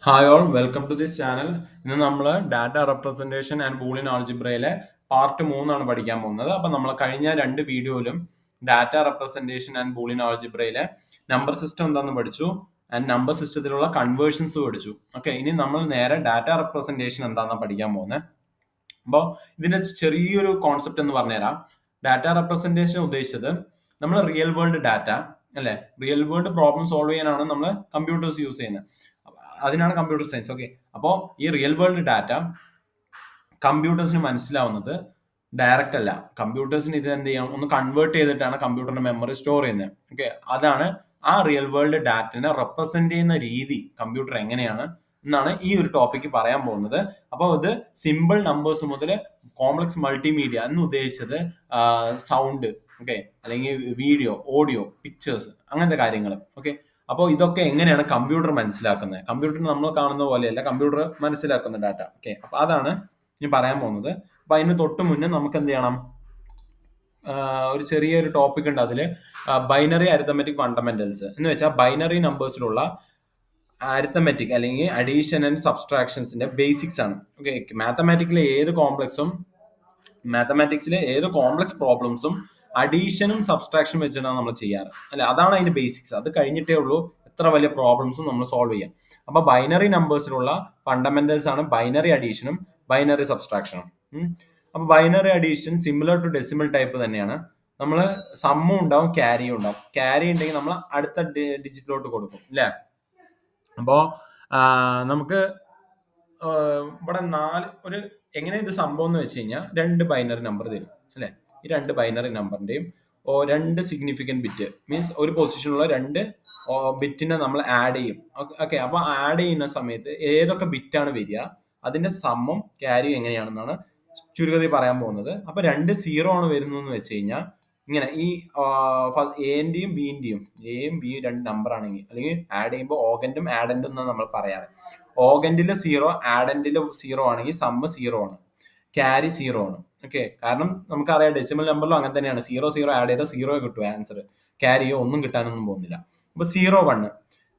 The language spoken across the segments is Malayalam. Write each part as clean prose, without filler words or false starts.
Hi all welcome to this channel. ഇന്ന് നമ്മൾ ഡാറ്റ റെപ്രസെന്റേഷൻ ആൻഡ് ബൂളിയൻ ആൾജിബ്രയിലെ പാർട്ട് 3 പഠിക്കാൻ പോകുന്നത്. അപ്പം നമ്മൾ കഴിഞ്ഞ 2 വീഡിയോയിലും ഡാറ്റ റെപ്രസെന്റേഷൻ ആൻഡ് ബൂളിയൻ ആൾജിബ്രയിലെ നമ്പർ സിസ്റ്റം എന്താണെന്ന് പഠിച്ചു ആൻഡ് നമ്പർ സിസ്റ്റത്തിലുള്ള കൺവേർഷൻസ് പഠിച്ചു. ഓക്കെ, ഇനി നമ്മൾ നേരെ ഡാറ്റ റെപ്രസെന്റേഷൻ എന്താണെന്ന് പഠിക്കാൻ പോകുന്നത്. അപ്പോൾ ഇതിന്റെ ചെറിയൊരു കോൺസെപ്റ്റ് എന്ന് പറഞ്ഞുതരാം. ഡാറ്റ റെപ്രസെന്റേഷൻ ഉദ്ദേശിച്ചത് നമ്മൾ റിയൽ വേൾഡ് ഡാറ്റ അല്ലെ, റിയൽ വേൾഡ് പ്രോബ്ലം സോൾവ് ചെയ്യാനാണ് നമ്മൾ കമ്പ്യൂട്ടേഴ്സ് യൂസ് ചെയ്യുന്നത്. അതിനാണ് കമ്പ്യൂട്ടർ സയൻസ്. ഓക്കെ, അപ്പോൾ ഈ റിയൽ വേൾഡ് ഡാറ്റ കമ്പ്യൂട്ടേഴ്സിന് മനസ്സിലാവുന്നത് ഡയറക്റ്റ് അല്ല. കമ്പ്യൂട്ടേഴ്സിന് ഇത് എന്ത് ചെയ്യാം, ഒന്ന് കൺവേർട്ട് ചെയ്തിട്ടാണ് കമ്പ്യൂട്ടറിന്റെ മെമ്മറി സ്റ്റോർ ചെയ്യുന്നത്. ഓക്കെ, അതാണ് ആ റിയൽ വേൾഡ് ഡാറ്റനെ റെപ്രസെന്റ് ചെയ്യുന്ന രീതി കമ്പ്യൂട്ടർ എങ്ങനെയാണ് എന്നാണ് ഈ ഒരു ടോപ്പിക്ക് പറയാൻ പോകുന്നത്. അപ്പോൾ ഇത് സിമ്പിൾ നമ്പേഴ്സ് മുതൽ കോംപ്ലക്സ് മൾട്ടിമീഡിയ എന്ന് ഉദ്ദേശിച്ചത് സൗണ്ട്, ഓക്കെ, അല്ലെങ്കിൽ വീഡിയോ, ഓഡിയോ, പിക്ചേഴ്സ്, അങ്ങനത്തെ കാര്യങ്ങൾ. ഓക്കെ, അപ്പോൾ ഇതൊക്കെ എങ്ങനെയാണ് കമ്പ്യൂട്ടർ മനസ്സിലാക്കുന്നത്? കമ്പ്യൂട്ടറിന് നമ്മൾ കാണുന്ന പോലെയല്ല കമ്പ്യൂട്ടർ മനസ്സിലാക്കുന്ന ഡാറ്റ. ഓക്കെ, അപ്പൊ അതാണ് ഞാൻ പറയാൻ പോകുന്നത്. അപ്പൊ അതിന് തൊട്ട് മുന്നേ നമുക്ക് എന്ത് ചെയ്യണം, ഒരു ചെറിയൊരു ടോപ്പിക് ഉണ്ട്. അതിൽ ബൈനറി അരിത്തമെറ്റിക് ഫണ്ടമെന്റൽസ് എന്ന് വെച്ചാൽ ബൈനറി നമ്പേഴ്സിലുള്ള അരിത്തമെറ്റിക് അല്ലെങ്കിൽ അഡീഷൻ ആൻഡ് സബ്സ്ട്രാക്ഷൻസിന്റെ ബേസിക്സ് ആണ്. ഓക്കെ, മാത്തമാറ്റിക്സിലെ ഏത് കോംപ്ലക്സ് പ്രോബ്ലംസും അഡീഷനും സബ്സ്ട്രാക്ഷനും വെച്ചിട്ടാണ് നമ്മൾ ചെയ്യാറ് അല്ലെ. അതാണ് അതിന്റെ ബേസിക്സ്. അത് കഴിഞ്ഞിട്ടേ ഉള്ളൂ എത്ര വലിയ പ്രോബ്ലംസും നമ്മൾ സോൾവ് ചെയ്യാം. അപ്പൊ ബൈനറി നമ്പേഴ്സിലുള്ള ഫണ്ടമെന്റൽസ് ആണ് ബൈനറി അഡീഷനും ബൈനറി സബ്സ്ട്രാക്ഷനും. അപ്പൊ binary addition similar to decimal type തന്നെയാണ്. നമ്മൾ സമ്മും ഉണ്ടാവും, ക്യാരിയും ഉണ്ടാവും. ക്യാരി ഉണ്ടെങ്കിൽ നമ്മൾ അടുത്ത ഡിജിറ്റിലോട്ട് കൊടുക്കും അല്ലേ. അപ്പോ നമുക്ക് ഇവിടെ എങ്ങനെ ഇത് സംഭവം എന്ന് വെച്ച് കഴിഞ്ഞാൽ 2 ബൈനറി നമ്പർ തരും അല്ലെ. ഈ 2 ബൈനറി നമ്പറിന്റെയും 2 സിഗ്നിഫിക്കന്റ് ബിറ്റ് മീൻസ് ഒരു പൊസിഷനുള്ള 2 ബിറ്റിനെ നമ്മൾ ആഡ് ചെയ്യും. ഓക്കെ, അപ്പൊ ആഡ് ചെയ്യുന്ന സമയത്ത് ഏതൊക്കെ ബിറ്റാണ് വരിക അതിന്റെ സമ്മും ക്യാരിയും എങ്ങനെയാണെന്നാണ് ചുരുക്കത്തിൽ പറയാൻ പോകുന്നത്. അപ്പൊ 2 0 ആണ് വരുന്നതെന്ന് വെച്ച് കഴിഞ്ഞാൽ ഇങ്ങനെ ഈ എന്റെയും ബിന്റെയും, എയും ബിയും 2 നമ്പർ ആണെങ്കിൽ അല്ലെങ്കിൽ ആഡ് ചെയ്യുമ്പോൾ ഓഗന്റും ആഡന്റും എന്നാണ് നമ്മൾ പറയാറ്. ഓഗന്റില് 0, ആഡന്റില് 0 ആണെങ്കിൽ സമ്മ് 0 ആണ്, ക്യാരി 0 ആണ്. ഓക്കെ, കാരണം നമുക്കറിയാം ഡെസിമൽ നമ്പറിലും അങ്ങനെ തന്നെയാണ്. 0 ആഡ് ചെയ്താൽ 0 കിട്ടും ആൻസർ, ക്യാരിയോ ഒന്നും കിട്ടാനൊന്നും പോകുന്നില്ല. അപ്പൊ 0 1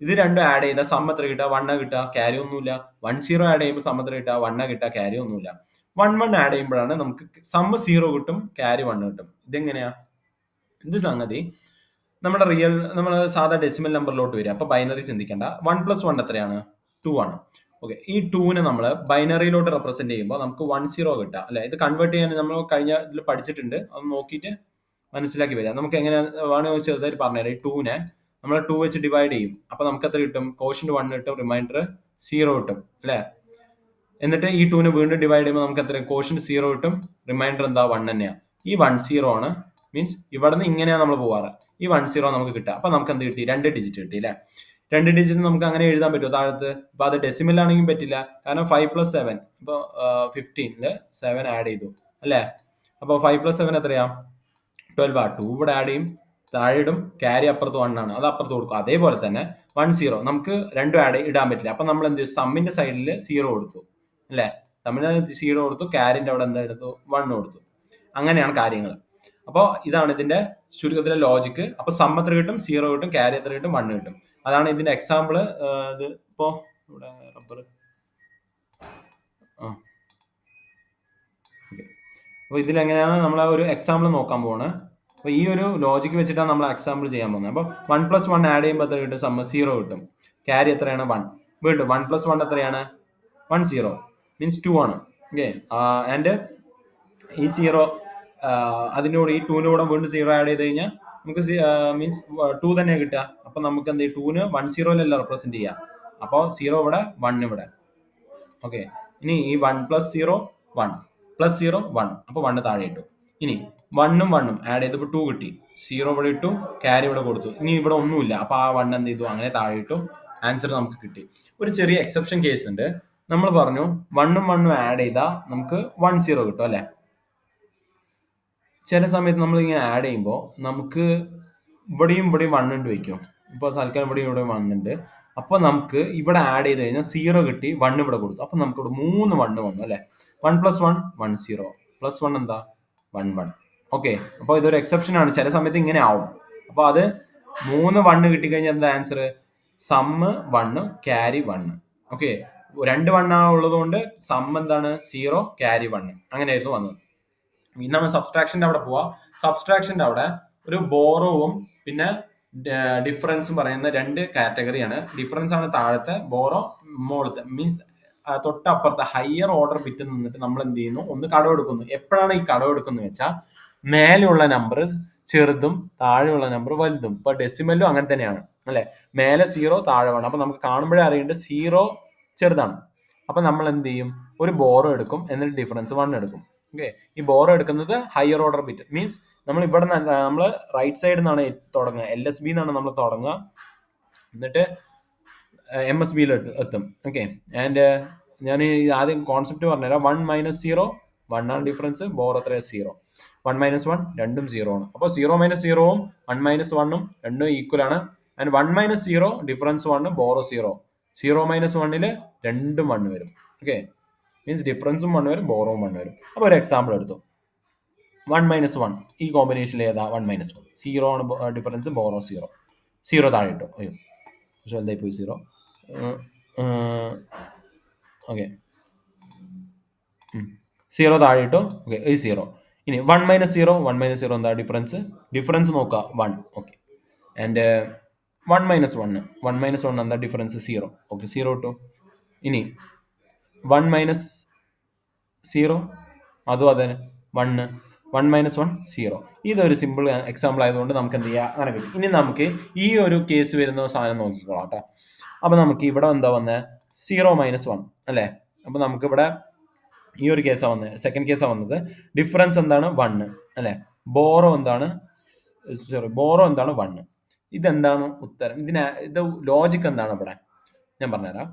ഇത് രണ്ടും ആഡ് ചെയ്താൽ സമ്മ് എത്ര കിട്ടുക, 1 കിട്ടുക, ക്യാരി ഒന്നുമില്ല. 1 0 ആഡ് ചെയ്യുമ്പോൾ സമ്മ് എത്ര കിട്ടുക, 1 കിട്ടുക, ക്യാരി ഒന്നുമില്ല. 1 1 ആഡ് ചെയ്യുമ്പോഴാണ് നമുക്ക് സമ്മ് 0 കിട്ടും, ക്യാരി 1 കിട്ടും. ഇതെങ്ങനെയാ ഇത് സംഗതി? നമ്മൾ സാധാ ഡെസിമൽ നമ്പറിലോട്ട് വരിക. അപ്പൊ ബൈനറി ചിന്തിക്കേണ്ട. 1 + 1 എത്രയാണ്, 2 ആണ്. ഓക്കെ, ഈ 2നെ നമ്മൾ ബൈനറിയിലോട്ട് റെപ്രസെന്റ് ചെയ്യുമ്പോൾ നമുക്ക് 1 0 കിട്ടുക അല്ലെ. ഇത് കൺവേർട്ട് ചെയ്യാൻ നമ്മൾ കഴിഞ്ഞ ഇതിൽ പഠിച്ചിട്ടുണ്ട്, അത് നോക്കിയിട്ട് മനസ്സിലാക്കി വരിക. നമുക്ക് എങ്ങനെ വേണമെങ്കിൽ ചെറുതായിട്ട് പറഞ്ഞുതരാം. ഈ 2നെ നമ്മൾ 2 വെച്ച് ഡിവൈഡ് ചെയ്യും. അപ്പൊ നമുക്ക് എത്ര കിട്ടും, കോഷ്യന്റ് 1 കിട്ടും, റിമൈൻഡർ 0 കിട്ടും അല്ലെ. എന്നിട്ട് ഈ 2നെ വീണ്ടും ഡിവൈഡ് ചെയ്യുമ്പോൾ നമുക്ക് എത്ര, കോഷ്യന്റ് 0 കിട്ടും, റിമൈൻഡർ എന്താ 1 തന്നെയാണ്. ഈ 1 0 ആണ്, മീൻസ് ഇവിടെ നിന്ന് ഇങ്ങനെയാണ് നമ്മൾ പോവാറ്. ഈ 1 0 നമുക്ക് കിട്ടുക. അപ്പൊ നമുക്ക് എന്ത് കിട്ടി, 2 ഡിജിറ്റ് കിട്ടി അല്ലെ. 2 ഡിജിറ്റ് നമുക്ക് അങ്ങനെ എഴുതാൻ പറ്റുമോ താഴത്ത്? ഇപ്പൊ അത് ഡെസിമൽ ആണെങ്കിൽ പറ്റില്ല, കാരണം 5 + 7 ഇപ്പൊ 15 7 ആഡ് ചെയ്തു അല്ലെ. അപ്പൊ 5 + 7 എത്രയാ, 12 ആ. 2 ഇവിടെ ആഡ് ചെയ്യും, താഴെ ഇടും, ക്യാരി അപ്പുറത്ത് 1 ആണ്, അത് അപ്പുറത്ത് കൊടുക്കും. അതേപോലെ തന്നെ 1 0 നമുക്ക് രണ്ടും ആഡ് ഇടാൻ പറ്റില്ല. അപ്പൊ നമ്മൾ എന്ത്, സമ്മിന്റെ സൈഡിൽ 0 കൊടുത്തു അല്ലെ. സമ്മിന്റെ 0 കൊടുത്തു, ക്യാരിന്റെ അവിടെ എന്താ എടുത്തു, 1 കൊടുത്തു. അങ്ങനെയാണ് കാര്യങ്ങൾ. അപ്പോൾ ഇതാണ് ഇതിന്റെ ചുരുക്കത്തിലെ ലോജിക്ക്. അപ്പൊ സം എത്ര കിട്ടും, 0 കിട്ടും, ക്യാരി എത്ര കിട്ടും, 1 കിട്ടും. അതാണ് ഇതിന്റെ എക്സാമ്പിള്. ഇത് ഇപ്പോ ഇവിടെ റബ്ബർ. അപ്പൊ ഇതിലെങ്ങനെയാണ് നമ്മൾ ഒരു എക്സാമ്പിൾ നോക്കാൻ പോകുന്നത്. അപ്പൊ ഈ ഒരു ലോജിക്ക് വെച്ചിട്ടാണ് നമ്മൾ എക്സാമ്പിൾ ചെയ്യാൻ പോകുന്നത്. അപ്പൊ 1 + 1 ആഡ് ചെയ്യുമ്പോൾ എത്ര കിട്ടും, സമ്മ 0 കിട്ടും, ക്യാരി എത്രയാണ്, 1. വീണ്ടും 1 + 1 എത്രയാണ്, 1 0 മീൻസ് 2 ആണ്. ഓക്കെ, ആൻഡ് ഈ 0 അതിൻ്റെ കൂടെ ഈ 2ന്റെ കൂടെ വീണ്ടും 0 ആഡ് ചെയ്ത് കഴിഞ്ഞാൽ നമുക്ക് മീൻസ് 2 തന്നെ കിട്ടുക. അപ്പൊ നമുക്ക് എന്ത്, 2ന് 1 0 റെപ്രസെന്റ് ചെയ്യാം. അപ്പോൾ 0 ഇവിടെ, 1 ഇവിടെ. ഓക്കെ, ഇനി ഈ 1 + 0 1 + 0 1, അപ്പൊ 1 താഴെ ഇട്ടു. ഇനി 1ഉം 1ഉം ആഡ് ചെയ്തപ്പോൾ 2 കിട്ടി, 0 ഇവിടെ ഇട്ടു, ക്യാരി ഇവിടെ കൊടുത്തു. ഇനി ഇവിടെ ഒന്നുമില്ല, അപ്പൊ ആ 1 എന്ത് ചെയ്തു, അങ്ങനെ താഴെ ഇട്ടു, ആൻസർ നമുക്ക് കിട്ടി. ഒരു ചെറിയ എക്സെപ്ഷൻ കേസ് ഉണ്ട്. നമ്മൾ പറഞ്ഞു 1ഉം 1ഉം ആഡ് ചെയ്താൽ നമുക്ക് 1 0 കിട്ടും അല്ലെ. ചില സമയത്ത് നമ്മൾ ഇങ്ങനെ ആഡ് ചെയ്യുമ്പോൾ നമുക്ക് ഇവിടെയും 1 ഉണ്ട് വെക്കും. ഇപ്പോൾ തൽക്കാലം ഇവിടെയും 1 ഉണ്ട്. അപ്പൊ നമുക്ക് ഇവിടെ ആഡ് ചെയ്ത് കഴിഞ്ഞാൽ 0 കിട്ടി, 1 ഇവിടെ കൊടുത്തു. അപ്പൊ നമുക്ക് ഇവിടെ 3 1 വന്നു അല്ലെ. 1 + 1 1 0 + 1 എന്താ, 1 1. ഓക്കെ, അപ്പൊ ഇതൊരു എക്സെപ്ഷൻ ആണ്. ചില സമയത്ത് ഇങ്ങനെ ആവും. അപ്പൊ അത് 3 1 കിട്ടിക്കഴിഞ്ഞാൽ എന്താ ആൻസർ, സമ്മ് 1 ക്യാരി 1. ഓക്കെ, 2 വണ്ണാണ് ഉള്ളത് കൊണ്ട് സം എന്താണ് 0 ക്യാരി 1 അങ്ങനെയായിരുന്നു വന്നത്. ഇനി നമ്മൾ സബ്സ്ട്രാക്ഷന്റെ അവിടെ പോവാ. സബ്സ്ട്രാക്ഷന്റെ അവിടെ ഒരു ബോറോവും പിന്നെ ഡിഫറൻസും പറയുന്ന 2 കാറ്റഗറിയാണ്. ഡിഫറൻസ് ആണ് താഴത്തെ, ബോറോ മുകളത്തെ. മീൻസ് തൊട്ടപ്പുറത്തെ ഹയർ ഓർഡർ ബിറ്റ് നിന്നിട്ട് നമ്മൾ എന്ത് ചെയ്യുന്നു, ഒന്ന് കടമെടുക്കുന്നു. എപ്പോഴാണ് ഈ കടമെടുക്കുന്നത് വെച്ചാൽ മേലെയുള്ള നമ്പർ ചെറുതും താഴെയുള്ള നമ്പർ വലുതും. ഇപ്പൊ ഡെസിമലും അങ്ങനെ തന്നെയാണ് അല്ലെ, മേലെ 0 താഴെ 1. അപ്പൊ നമുക്ക് കാണുമ്പോഴേ അറിയേണ്ടത് 0 ചെറുതാണ്. അപ്പൊ നമ്മൾ എന്ത് ചെയ്യും, ഒരു ബോറോ എടുക്കും, എന്നിട്ട് ഡിഫറൻസ് 1 എടുക്കും. ഓക്കെ, ഈ ബോറോ എടുക്കുന്നത് ഹയർ ഓർഡർ ബിറ്റ്. മീൻസ് നമ്മൾ ഇവിടെ നമ്മൾ റൈറ്റ് സൈഡിൽ നിന്നാണ് തുടങ്ങുക, LSB എന്നാണ് നമ്മൾ തുടങ്ങുക, എന്നിട്ട് MSB എത്തും. ഓക്കെ, ആൻഡ് ഞാൻ ആദ്യം കോൺസെപ്റ്റ് പറഞ്ഞുതരാം. 1 - 0 1 ആണ് ഡിഫറൻസ്, ബോറോ 0. 1 - 1 രണ്ടും 0 ആണ്. അപ്പോൾ 0 - 0 1 - 1 രണ്ടും ഈക്വൽ ആണ്. And 1 - 0 difference 1, borrow 0. 0 - 1 രണ്ടും 1 വരും. ഓക്കെ, മീൻസ് ഡിഫറൻസും 1 വരും, ബോറോവും 1 വരും. അപ്പോൾ ഒരു എക്സാമ്പിൾ എടുത്തു. 1 - 1 ഈ കോമ്പിനേഷനിൽ ഏതാ? 1 - 1. 0 ആണ് ഡിഫറൻസ്, ബോറോ 0. 0 താഴെ ഇട്ടു. അയ്യോ പക്ഷെ എന്തായി പോയി 0. ഓക്കെ, 0 താഴെ ഇട്ടു. ഓക്കെ, ഈ 0. ഇനി 1 - 0 1 - 0 എന്താ ഡിഫറൻസ്? ഡിഫറൻസ് നോക്കുക 1. ഓക്കെ, ആൻഡ് 1 - 1 1 - 1 എന്താ ഡിഫറൻസ്? 0. ഓക്കെ, 0 ഇട്ടു. ഇനി 1 - 0 അതും അതെ 1. 1 - 1 0. ഇതൊരു സിമ്പിൾ എക്സാമ്പിൾ ആയതുകൊണ്ട് നമുക്ക് എന്ത് ചെയ്യാം, അങ്ങനെ കിട്ടും. ഇനി നമുക്ക് ഈ ഒരു കേസ് വരുന്ന സാധനം നോക്കിക്കോളാം കേട്ടോ. അപ്പൊ നമുക്ക് ഇവിടെ എന്താ വന്നത്? 0 - 1 അല്ലേ. അപ്പൊ നമുക്ക് ഇവിടെ ഈ ഒരു കേസാണ് വന്നത്, സെക്കൻഡ് കേസാണ് വന്നത്. ഡിഫറൻസ് എന്താണ്? 1 അല്ലെ. ബോറോ എന്താണ്? ബോറോ എന്താണ്? 1. ഇതെന്താണ് ഉത്തരം? ഇത് ലോജിക്ക് എന്താണ് ഇവിടെ? ഞാൻ പറഞ്ഞുതരാം.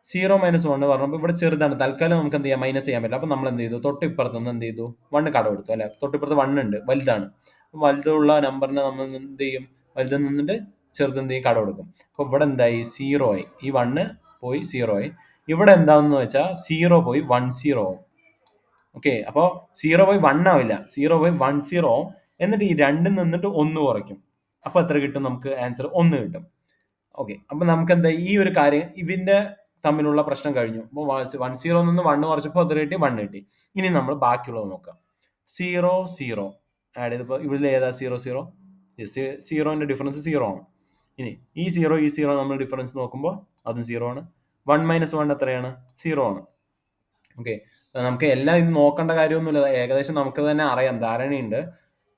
0 - 1 പറഞ്ഞപ്പോൾ ഇവിടെ ചെറുതാണ്, തൽക്കാലം നമുക്ക് എന്ത് ചെയ്യാം, മൈനസ് ചെയ്യാൻ പറ്റില്ല. അപ്പൊ നമ്മൾ എന്ത് ചെയ്തു, തൊട്ടിപ്പുറത്ത് നിന്ന് എന്ത് ചെയ്തു, 1 കടമെടുത്തു അല്ലെ. തൊട്ടിപ്പുറത്ത് 1 ഉണ്ട്, വലുതാണ്. വലുതുള്ള നമ്പറിനെ നമ്മൾ എന്ത് ചെയ്യും, വലുതിൽ നിന്നിട്ട് ചെറുത് എന്ത് ചെയ്യും, കടമെടുക്കും. അപ്പൊ ഇവിടെ എന്തായി, 0 ആയി. ഈ 1 പോയി 0 ആയി. ഇവിടെ എന്താണെന്ന് വെച്ചാൽ 0 പോയി 10 ആവും. ഓക്കെ, അപ്പോൾ 0 പോയി 1 ആവില്ല, 0 പോയി 10 ആവും. എന്നിട്ട് ഈ 2 നിന്നിട്ട് 1 കുറയ്ക്കും. അപ്പൊ എത്ര കിട്ടും നമുക്ക്? ആൻസർ 1 കിട്ടും. ഓക്കെ, അപ്പൊ നമുക്ക് എന്താ, ഈ ഒരു കാര്യം ഇതിന്റെ തമ്മിലുള്ള പ്രശ്നം കഴിഞ്ഞു. അപ്പോൾ 10 നിന്ന് 1 കുറച്ചപ്പോൾ എത്ര കിട്ടി? 1 കിട്ടി. ഇനി നമ്മൾ ബാക്കിയുള്ളത് നോക്കാം. 0 0 ആഡ് ചെയ്തപ്പോൾ ഇവിടെ ഏതാ 0 0? 0ന്റെ ഡിഫറൻസ് 0 ആണ്. ഇനി ഈ 0 നമ്മൾ ഡിഫറൻസ് നോക്കുമ്പോൾ അതും 0 ആണ്. 1 - 1 എത്രയാണ്? 0 ആണ്. ഓക്കെ, നമുക്ക് എല്ലാം ഇത് നോക്കേണ്ട കാര്യമൊന്നുമില്ല, ഏകദേശം നമുക്ക് തന്നെ അറിയാം, ധാരണയുണ്ട്.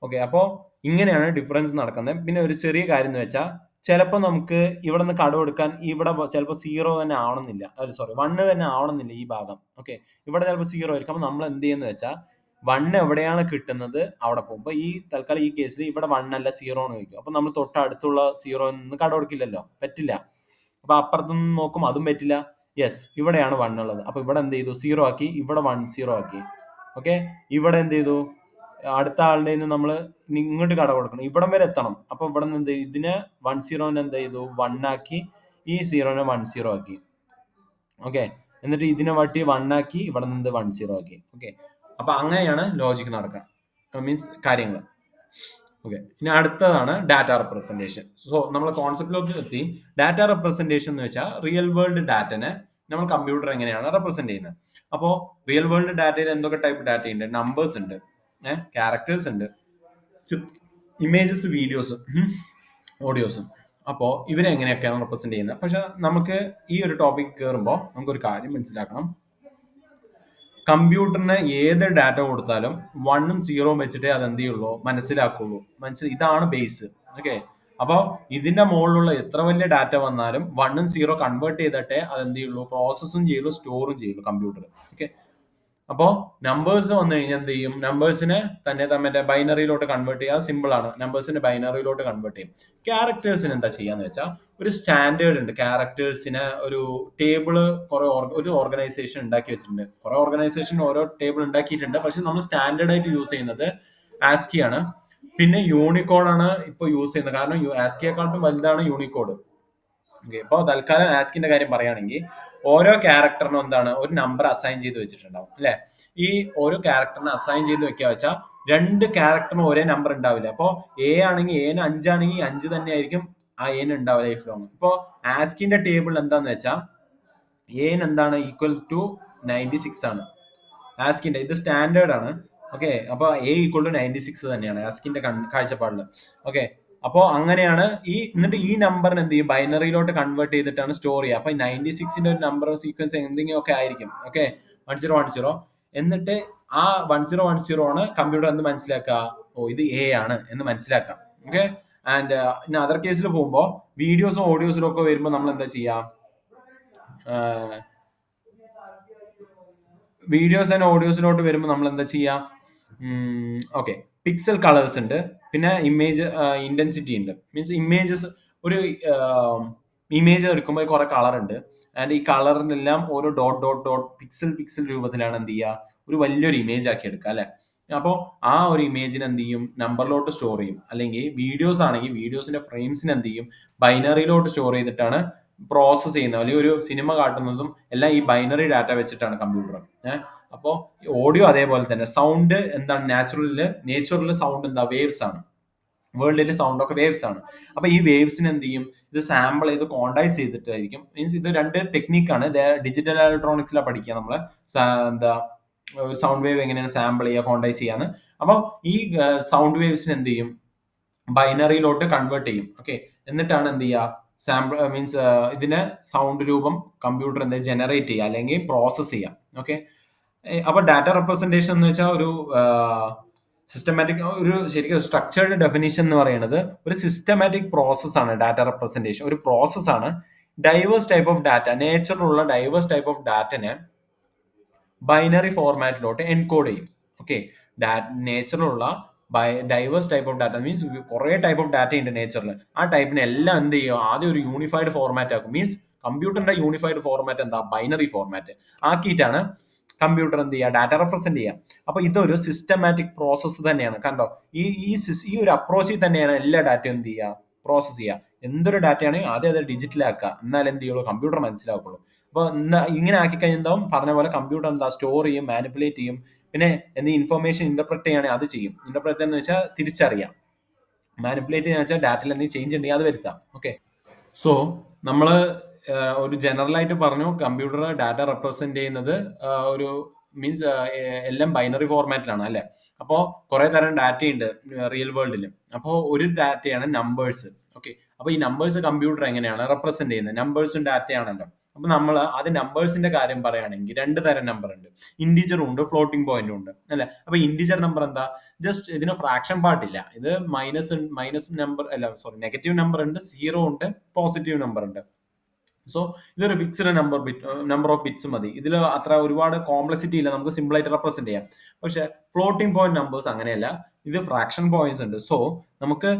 ഓക്കെ, അപ്പോൾ ഇങ്ങനെയാണ് ഡിഫറൻസ് നടക്കുന്നത്. പിന്നെ ഒരു ചെറിയ കാര്യം എന്ന് വെച്ചാൽ ചിലപ്പോൾ നമുക്ക് ഇവിടെ നിന്ന് കടമെടുക്കാൻ ഇവിടെ ചിലപ്പോൾ 0 തന്നെ ആവണമെന്നില്ല, സോറി 1 തന്നെ ആവണമെന്നില്ല ഈ ഭാഗം. ഓക്കെ, ഇവിടെ ചിലപ്പോൾ 0 ആയിരിക്കും. അപ്പോൾ നമ്മൾ എന്ത് ചെയ്യുന്നത് വെച്ചാൽ 1 എവിടെയാണ് കിട്ടുന്നത് അവിടെ പോകും. അപ്പോൾ ഈ തൽക്കാലം ഈ കേസിൽ ഇവിടെ 1 അല്ല 0 എന്ന് ചോദിക്കും. അപ്പോൾ നമ്മൾ തൊട്ടടുത്തുള്ള 0 നിന്ന് കടമെടുക്കില്ലല്ലോ, പറ്റില്ല. അപ്പൊ അപ്പുറത്തുനിന്ന് നോക്കും, അതും പറ്റില്ല. യെസ്, ഇവിടെയാണ് 1 ഉള്ളത്. അപ്പൊ ഇവിടെ എന്ത് ചെയ്തു, 0 ആക്കി, ഇവിടെ 1 0 ആക്കി. ഓക്കെ, ഇവിടെ എന്ത് ചെയ്തു, അടുത്ത ആളുടെ നിന്ന് നമ്മൾ ഇങ്ങോട്ട് കട കൊടുക്കണം, ഇവിടം വരെ എത്തണം. അപ്പൊ ഇവിടെ നിന്ന് എന്ത്, ഇതിനെ 10 എന്ത് ചെയ്തു, 1 ആക്കി, ഈ 0നെ 10 ആക്കി. ഓക്കെ, എന്നിട്ട് ഇതിനെ വട്ടി 1 ആക്കി, ഇവിടെ നിന്ന് 10 ആക്കി. ഓക്കെ, അപ്പൊ അങ്ങനെയാണ് ലോജിക്ക് നടക്കുക, മീൻസ് കാര്യങ്ങൾ. ഓക്കെ, ഇനി അടുത്തതാണ് ഡാറ്റ റെപ്രസെന്റേഷൻ. സോ നമ്മൾ കോൺസെപ്റ്റിലേക്ക് എത്തി. ഡാറ്റ റെപ്രസെന്റേഷൻ എന്ന് വെച്ചാൽ റിയൽ വേൾഡ് ഡാറ്റനെ നമ്മൾ കമ്പ്യൂട്ടർ എങ്ങനെയാണ് റെപ്രസെന്റ് ചെയ്യുന്നത്. അപ്പോൾ റിയൽ വേൾഡ് ഡാറ്റയിൽ എന്തൊക്കെ ടൈപ്പ് ഡാറ്റ ഉണ്ട്? നമ്പേഴ്സ് ഉണ്ട്, ക്യാരക്ടേഴ്സ് ഉണ്ട്, ഇമേജസ്, വീഡിയോസും ഓഡിയോസും. അപ്പോൾ ഇവരെ എങ്ങനെയൊക്കെയാണ് റെപ്രസെന്റ് ചെയ്യുന്നത്? പക്ഷെ നമുക്ക് ഈ ഒരു ടോപ്പിക് കയറുമ്പോൾ നമുക്കൊരു കാര്യം മനസ്സിലാക്കണം. കമ്പ്യൂട്ടറിന് ഏത് ഡാറ്റ കൊടുത്താലും 1ഉം 0ഉം വെച്ചിട്ടേ അത് എന്ത് ചെയ്യുള്ളൂ, മനസ്സിലാക്കുള്ളൂ. ഇതാണ് ബേസ്. ഓക്കെ, അപ്പോൾ ഇതിന്റെ മുകളിലുള്ള എത്ര വലിയ ഡാറ്റ വന്നാലും 1ഉം 0 കൺവേർട്ട് ചെയ്തിട്ടേ അത് എന്ത് ചെയ്യുള്ളൂ, പ്രോസസ്സും ചെയ്യുള്ളൂ, സ്റ്റോറും ചെയ്യുള്ളൂ കമ്പ്യൂട്ടർ. ഓക്കെ, അപ്പോൾ നമ്പേഴ്സ് വന്നു കഴിഞ്ഞാൽ എന്ത് ചെയ്യും, നമ്പേഴ്സിനെ തന്നെ മറ്റേ ബൈനറിയിലോട്ട് കൺവേർട്ട് ചെയ്യുക. സിമ്പിൾ ആണ്, നമ്പേഴ്സിനെ ബൈനറിയിലോട്ട് കൺവേർട്ട് ചെയ്യും. ക്യാരക്ടേഴ്സിന് എന്താ ചെയ്യാന്ന് വെച്ചാൽ ഒരു സ്റ്റാൻഡേർഡ് ഉണ്ട്. ക്യാരക്ടേഴ്സിന് ഒരു ടേബിള് ഒരു ഓർഗനൈസേഷൻ ഉണ്ടാക്കി വെച്ചിട്ടുണ്ട്. കുറെ ഓർഗനൈസേഷൻ ഓരോ ടേബിൾ ഉണ്ടാക്കിയിട്ടുണ്ട്. പക്ഷെ നമ്മൾ സ്റ്റാൻഡേർഡ് ആയിട്ട് യൂസ് ചെയ്യുന്നത് ആസ്കി ആണ്. പിന്നെ യൂണിക്കോഡ് ആണ് ഇപ്പോൾ യൂസ് ചെയ്യുന്നത്. കാരണം ആസ്കിയെക്കാട്ടും വലുതാണ് യൂണിക്കോഡ്. ഓക്കെ, ഇപ്പോൾ തൽക്കാലം ആസ്കിന്റെ കാര്യം പറയുകയാണെങ്കിൽ ഓരോ ക്യാരക്ടറിനും എന്താണ്, ഒരു നമ്പർ അസൈൻ ചെയ്ത് വെച്ചിട്ടുണ്ടാവും അല്ലെ. ഈ ഓരോ ക്യാരക്ടറിനെ അസൈൻ ചെയ്ത് വെക്കുക വെച്ചാൽ 2 ക്യാരക്ടറിനും ഒരേ നമ്പർ ഉണ്ടാവില്ല. അപ്പോൾ എ ആണെങ്കിൽ എന് 5 ആണെങ്കിൽ 5 തന്നെ ആയിരിക്കും ആ എന് ഉണ്ടാവുക ലൈഫ് ലോങ്. ഇപ്പോൾ ആസ്കിന്റെ ടേബിൾ എന്താന്ന് വെച്ചാൽ എൻ എന്താണ് ഈക്വൽ ടു 96 ആണ് ആസ്കിന്റെ. ഇത് സ്റ്റാൻഡേർഡ് ആണ്. ഓക്കെ, അപ്പൊ എ ഈക്വൽ ടു 96 തന്നെയാണ് ആസ്കിന്റെ കാഴ്ചപ്പാടില്. ഓക്കെ, അപ്പോ അങ്ങനെയാണ് എന്നിട്ട് ഈ നമ്പറിന് എന്ത് ചെയ്യും, ബൈനറിയിലോട്ട് കൺവേർട്ട് ചെയ്തിട്ടാണ് സ്റ്റോർ ചെയ്യുക. അപ്പൊ 96ന്റെ ഒരു നമ്പർ സീക്വൻസ് എന്തെങ്കിലും ഒക്കെ ആയിരിക്കും. ഓക്കെ, 1010. എന്നിട്ട് ആ 1010 ആണ് കമ്പ്യൂട്ടർ എന്ത് മനസ്സിലാക്കുക, ഓ ഇത് എ ആണ് എന്ന് മനസ്സിലാക്കാം. ഓക്കെ, ആൻഡ് ഇൻ അതർ കേസിൽ പോകുമ്പോൾ വീഡിയോസും ഓഡിയോസിലും ഒക്കെ വരുമ്പോൾ നമ്മൾ എന്താ ചെയ്യാം, വീഡിയോസ് ആൻഡ് ഓഡിയോസിലോട്ട് വരുമ്പോൾ നമ്മൾ എന്താ ചെയ്യാം, ഓക്കെ, പിക്സൽ കളേഴ്സ് ഉണ്ട്, പിന്നെ ഇമേജ് ഇന്റൻസിറ്റി ഉണ്ട്. മീൻസ് ഇമേജസ്, ഒരു ഇമേജ് എടുക്കുമ്പോൾ കുറെ കളർ ഉണ്ട്, ആൻഡ് ഈ കളറിനെല്ലാം ഓരോ dot dot dot pixel pixel രൂപത്തിലാണ് എന്ത് ചെയ്യുക, ഒരു വലിയൊരു ഇമേജ് ആക്കി എടുക്കുക അല്ലെ. അപ്പോൾ ആ ഒരു ഇമേജിന് എന്ത് ചെയ്യും, നമ്പറിലോട്ട് സ്റ്റോർ ചെയ്യും. അല്ലെങ്കിൽ വീഡിയോസ് ആണെങ്കിൽ വീഡിയോസിന്റെ ഫ്രെയിംസിന് എന്ത് ചെയ്യും, ബൈനറിയിലോട്ട് സ്റ്റോർ ചെയ്തിട്ടാണ് പ്രോസസ് ചെയ്യുന്നത്. അല്ലെങ്കിൽ ഒരു സിനിമ കാട്ടുന്നതും എല്ലാം ഈ ബൈനറി ഡാറ്റ വെച്ചിട്ടാണ് കമ്പ്യൂട്ടർ. അപ്പോൾ ഓഡിയോ അതേപോലെ തന്നെ. സൗണ്ട് എന്താണ്, നേച്ചുറലില് സൗണ്ട് എന്താ, വേവ്സ് ആണ്. വേൾഡിലെ സൗണ്ട് ഒക്കെ വേവ്സ് ആണ്. അപ്പൊ ഈ വേവ്സിന് എന്ത് ചെയ്യും, ഇത് സാമ്പിൾ ചെയ്ത് ക്വാണ്ടൈസ് ചെയ്തിട്ടായിരിക്കും. മീൻസ് ഇത് രണ്ട് ടെക്നിക്കാണ്. ഡിജിറ്റൽ ഇലക്ട്രോണിക്സിലാണ് പഠിക്കുക നമ്മള്, എന്താ സൗണ്ട് വേവ് എങ്ങനെയാണ് സാമ്പിൾ ചെയ്യുക, ക്വാണ്ടൈസ് ചെയ്യാന്ന്. അപ്പൊ ഈ സൗണ്ട് വേവ്സിന് എന്ത് ചെയ്യും, ബൈനറിയിലോട്ട് കൺവേർട്ട് ചെയ്യും. ഓക്കെ, എന്നിട്ടാണ് എന്ത് ചെയ്യുക, സാമ്പിൾ മീൻസ് ഇതിനെ സൗണ്ട് രൂപം കമ്പ്യൂട്ടർ എന്താ ജനറേറ്റ് ചെയ്യുക അല്ലെങ്കിൽ പ്രോസസ് ചെയ്യാം. ഓക്കെ, അപ്പൊ ഡാറ്റ റെപ്രസെന്റേഷൻ എന്ന് വെച്ചാൽ ഒരു സിസ്റ്റമാറ്റിക്, ഒരു ശരിക്കും സ്ട്രക്ചേർഡ് ഡെഫിനിഷൻ എന്ന് പറയുന്നത് ഒരു സിസ്റ്റമാറ്റിക് പ്രോസസ് ആണ്. ഡാറ്റ റെപ്രസെന്റേഷൻ ഒരു പ്രോസസ് ആണ്. ഡൈവേഴ്സ് ടൈപ്പ് ഓഫ് ഡാറ്റ, നേച്ചറിലുള്ള ഡൈവേഴ്സ് ടൈപ്പ് ഓഫ് ഡാറ്റനെ ബൈനറി ഫോർമാറ്റിലോട്ട് എൻകോഡ് ചെയ്യും. ഓക്കെ, നേച്ചറിലുള്ള diverse type of data means കുറെ ടൈപ്പ് ഓഫ് ഡാറ്റ ഉണ്ട് നേച്ചറിൽ. ആ ടൈപ്പിനെ എല്ലാം എന്ത് ചെയ്യും, ആദ്യം ഒരു യൂണിഫൈഡ് ഫോർമാറ്റ് ആക്കും. മീൻസ് കമ്പ്യൂട്ടറിന്റെ യൂണിഫൈഡ് ഫോർമാറ്റ് എന്താ, ബൈനറി ഫോർമാറ്റ് ആക്കിയിട്ടാണ് കമ്പ്യൂട്ടർ എന്ത് ചെയ്യുക, ഡാറ്റ റെപ്രസെന്റ് ചെയ്യുക. അപ്പൊ ഇതൊരു സിസ്റ്റമാറ്റിക് പ്രോസസ്സ് തന്നെയാണ്. കണ്ടോ, ഈ ഒരു അപ്രോച്ചിൽ തന്നെയാണ് എല്ലാ ഡാറ്റയും എന്ത് ചെയ്യുക, പ്രോസസ് ചെയ്യുക. എന്തൊരു ഡാറ്റയാണെങ്കിൽ ആദ്യം അത് ഡിജിറ്റലാക്കുക, എന്നാൽ എന്ത് ചെയ്യുള്ളൂ, കമ്പ്യൂട്ടർ മനസ്സിലാക്കുള്ളൂ. അപ്പൊ ഇങ്ങനെ ആക്കി കഴിഞ്ഞാൽ പറഞ്ഞ പോലെ കമ്പ്യൂട്ടർ എന്താ, സ്റ്റോർ ചെയ്യും, മാനിപ്പുലേറ്റ് ചെയ്യും. പിന്നെ എന്ത് ഇൻഫർമേഷൻ ഇന്റർപ്രറ്റ് ചെയ്യുകയാണെങ്കിൽ അത് ചെയ്യും. ഇന്റർപ്രറ്റ് എന്ന് വെച്ചാൽ തിരിച്ചറിയാം. മാനിപ്പുലേറ്റ് ചെയ്യുന്ന വെച്ചാൽ ഡാറ്റയിൽ എന്തെങ്കിലും ചേഞ്ച് ഉണ്ടെങ്കിൽ അത് വരുത്താം. ഓക്കെ, സോ നമ്മള് ഒരു ജനറൽ ആയിട്ട് പറഞ്ഞു, കമ്പ്യൂട്ടർ ഡാറ്റ റെപ്രസെന്റ് ചെയ്യുന്നത് ഒരു മീൻസ് എല്ലാം ബൈനറി ഫോർമാറ്റിലാണ് അല്ലെ. അപ്പോ കുറെ തരം ഡാറ്റ ഉണ്ട് റിയൽ വേൾഡിൽ. അപ്പോൾ ഒരു ഡാറ്റയാണ് നമ്പേഴ്സ്. ഓക്കെ, അപ്പൊ ഈ നമ്പേഴ്സ് കമ്പ്യൂട്ടർ എങ്ങനെയാണ് റെപ്രസെന്റ് ചെയ്യുന്നത്, നമ്പേഴ്സും ഡാറ്റയാണല്ലോ. അപ്പൊ നമ്മൾ അത് നമ്പേഴ്സിന്റെ കാര്യം പറയുകയാണെങ്കിൽ രണ്ട് തരം നമ്പർ ഉണ്ട്, ഇന്റിജറും ഉണ്ട്, ഫ്ലോട്ടിംഗ് പോയിന്റും ഉണ്ട് അല്ലെ. അപ്പൊ ഇന്റിജർ നമ്പർ എന്താ, ജസ്റ്റ് ഇതിന് ഫ്രാക്ഷൻ പാർട്ടില്ല. ഇത് മൈനസ് നമ്പർ അല്ല, സോറി, നെഗറ്റീവ് നമ്പർ ഉണ്ട്, സീറോ ഉണ്ട്, പോസിറ്റീവ് നമ്പർ ഉണ്ട്. സോ ഇതൊരു ഫിക്സ്ഡ് നമ്പർ ഓഫ് ബിറ്റ്സ് മതി. ഇതിൽ അത്ര ഒരുപാട് കോംപ്ലക്സിറ്റി ഇല്ല, നമുക്ക് സിമ്പിൾ ആയിട്ട് റെപ്രസെന്റ് ചെയ്യാം. പക്ഷെ ഫ്ലോട്ടിംഗ് പോയിന്റ് നമ്പേഴ്സ് അങ്ങനെയല്ല, ഇത് ഫ്രാക്ഷൻ പോയിന്റ്സ് ഉണ്ട്. സോ നമുക്ക്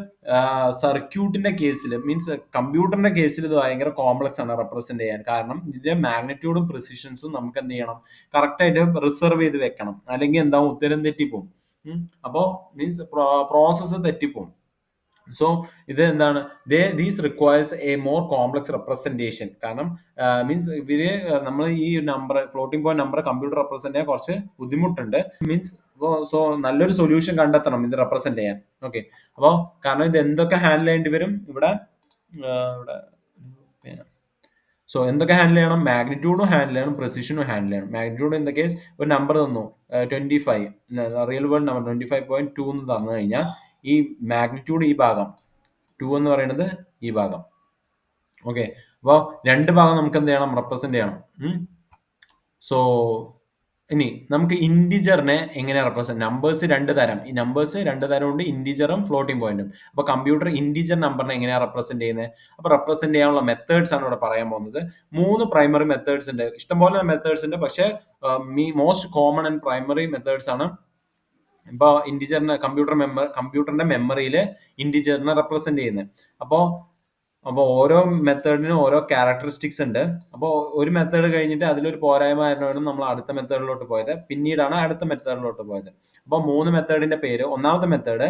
സർക്യൂട്ടിന്റെ കേസിൽ മീൻസ് കമ്പ്യൂട്ടറിന്റെ കേസിൽ ഇത് ഭയങ്കര കോംപ്ലക്സ് ആണ് റെപ്രസെന്റ് ചെയ്യാൻ. കാരണം ഇതിന്റെ മാഗ്നിറ്റ്യൂഡും പ്രിസിഷൻസും നമുക്ക് എന്ത് ചെയ്യണം, കറക്റ്റ് ആയിട്ട് റിസർവ് ചെയ്ത് വെക്കണം. അല്ലെങ്കിൽ എന്താവും, ഉത്തരം തെറ്റിപ്പോവും. അപ്പോ മീൻസ് പ്രോസസ്സ് തെറ്റിപ്പോവും. സോ ഇത് എന്താണ്, these requires A more complex representation. കാരണം മീൻസ് ഇവര് നമ്മൾ ഈ number, floating point number computer represent ചെയ്യാൻ കുറച്ച് ബുദ്ധിമുട്ടുണ്ട്. മീൻസ് സോ നല്ലൊരു സൊല്യൂഷൻ കണ്ടെത്തണം ഇത് റെപ്രസെന്റ് ചെയ്യാൻ. ഓക്കെ, അപ്പോൾ കാരണം ഇത് എന്തൊക്കെ ഹാൻഡിൽ ചെയ്യേണ്ടി വരും ഇവിടെ. സോ എന്തൊക്കെ ഹാൻഡിൽ ചെയ്യണം, മാഗ്നിറ്റ്യൂഡും ഹാൻഡിൽ ചെയ്യണം, പ്രിസിഷനും ഹാൻഡിൽ ചെയ്യണം. മാഗ്നിറ്റ്യൂഡ് ഇൻ ദ കേസ് ഒരു നമ്പർ തന്നു 25, റിയൽ വേൾഡ് നമ്പർ 25.2 എന്ന് തന്നു കഴിഞ്ഞാൽ ഈ മാഗ്നിറ്റ്യൂഡ് ഈ ഭാഗം 2 എന്ന് പറയുന്നത് ഈ ഭാഗം. ഓക്കെ, അപ്പോൾ രണ്ട് ഭാഗം നമുക്ക് എന്ത് ചെയ്യണം, റെപ്രസെന്റ് ചെയ്യണം. സോ ഇനി നമുക്ക് ഇന്റിജറിനെ എങ്ങനെ റെപ്രസെന്റ്, നമ്പേഴ്സ് രണ്ട് തരം, ഈ നമ്പേഴ്സ് രണ്ട് തരം ഉണ്ട്, ഇന്റിജറും ഫ്ലോട്ടിംഗ് പോയിന്റും. അപ്പൊ കമ്പ്യൂട്ടർ ഇന്റിജർ നമ്പറിനെ എങ്ങനെയാണ് റെപ്രസെന്റ് ചെയ്യുന്നത്, അപ്പൊ റെപ്രസെന്റ് ചെയ്യാനുള്ള മെത്തേഡ്സ് ആണ് ഇവിടെ പറയാൻ പോകുന്നത്. 3 പ്രൈമറി മെത്തേഡ്സ് ഉണ്ട്, ഇഷ്ടംപോലെ മെത്തേഡ്സ് ഉണ്ട്, പക്ഷെ most common and primary methods ആണ് ഇപ്പൊ കമ്പ്യൂട്ടറിന്റെ മെമ്മറിയിൽ ഇന്റിജറിനെ റെപ്രസെന്റ് ചെയ്യുന്നത്. അപ്പോൾ ഓരോ മെത്തേഡിനും ഓരോ ക്യാരക്ടറിസ്റ്റിക്സ് ഉണ്ട്. അപ്പോൾ ഒരു മെത്തേഡ് കഴിഞ്ഞിട്ട് അതിലൊരു പോരായ്മ ആയിരുന്നാണ് നമ്മൾ അടുത്ത മെത്തേഡിലോട്ട് പോയത്, പിന്നീടാണ് അടുത്ത മെത്തേഡിലോട്ട് പോയത്. അപ്പോൾ 3 മെത്തേഡിന്റെ പേര്, ഒന്നാമത്തെ മെത്തേഡ്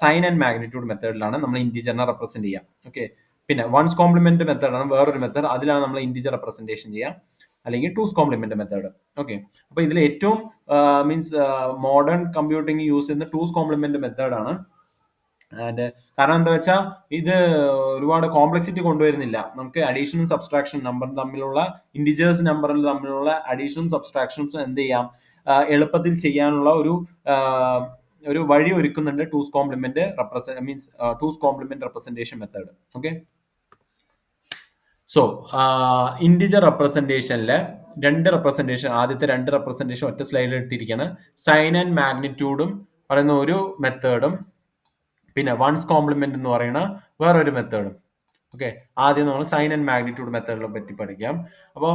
സൈൻ ആൻഡ് മാഗ്നിറ്റ്യൂഡ് മെത്തേഡിലാണ് നമ്മൾ ഇന്റിജറിനെ റെപ്രസെന്റ് ചെയ്യാം. ഓക്കെ, പിന്നെ വൺസ് കോംപ്ലിമെന്റ് മെത്തേഡാണ് വേറൊരു മെത്തേഡ്, അതിലാണ് നമ്മൾ ഇന്റിജർ റെപ്രസെന്റേഷൻ ചെയ്യാം, അല്ലെങ്കിൽ ടൂസ് കോംപ്ലിമെന്റ് മെത്തേഡ്. ഓക്കെ, അപ്പൊ ഇതിൽ ഏറ്റവും മീൻസ് മോഡേൺ കമ്പ്യൂട്ടിംഗ് യൂസ് ചെയ്യുന്ന ടൂസ് കോംപ്ലിമെന്റ് മെത്തേഡ് ആണ്. ആൻഡ് കാരണം എന്താ വെച്ചാൽ ഇത് ഒരുപാട് കോംപ്ലക്സിറ്റി കൊണ്ടുവരുന്നില്ല. നമുക്ക് അഡീഷനും സബ്സ്ട്രാക്ഷൻ നമ്പർ തമ്മിലുള്ള ഇൻഡിജേഴ്സ് നമ്പറിൽ തമ്മിലുള്ള അഡീഷനും സബ്സ്ട്രാക്ഷൻസും എന്ത് ചെയ്യാം, എളുപ്പത്തിൽ ചെയ്യാനുള്ള ഒരു വഴി ഒരുക്കുന്നുണ്ട് two's complement means two's complement representation method. Okay, so integer റെപ്രസെന്റേഷനിലെ ആദ്യത്തെ രണ്ട് റെപ്രസെന്റേഷൻ ഒറ്റ സ്ലൈഡിൽ ഇട്ടിരിക്കുകയാണ്. സൈൻ ആൻഡ് മാഗ്നിറ്റ്യൂഡും പറയുന്ന ഒരു മെത്തേഡും, പിന്നെ വൺസ് കോംപ്ലിമെന്റ് എന്ന് പറയുന്ന വേറൊരു മെത്തേഡും. ഓക്കെ, ആദ്യം നമ്മൾ സൈൻ ആൻഡ് മാഗ്നിറ്റ്യൂഡ് മെത്തേഡിനെ പറ്റി പഠിക്കാം. അപ്പോൾ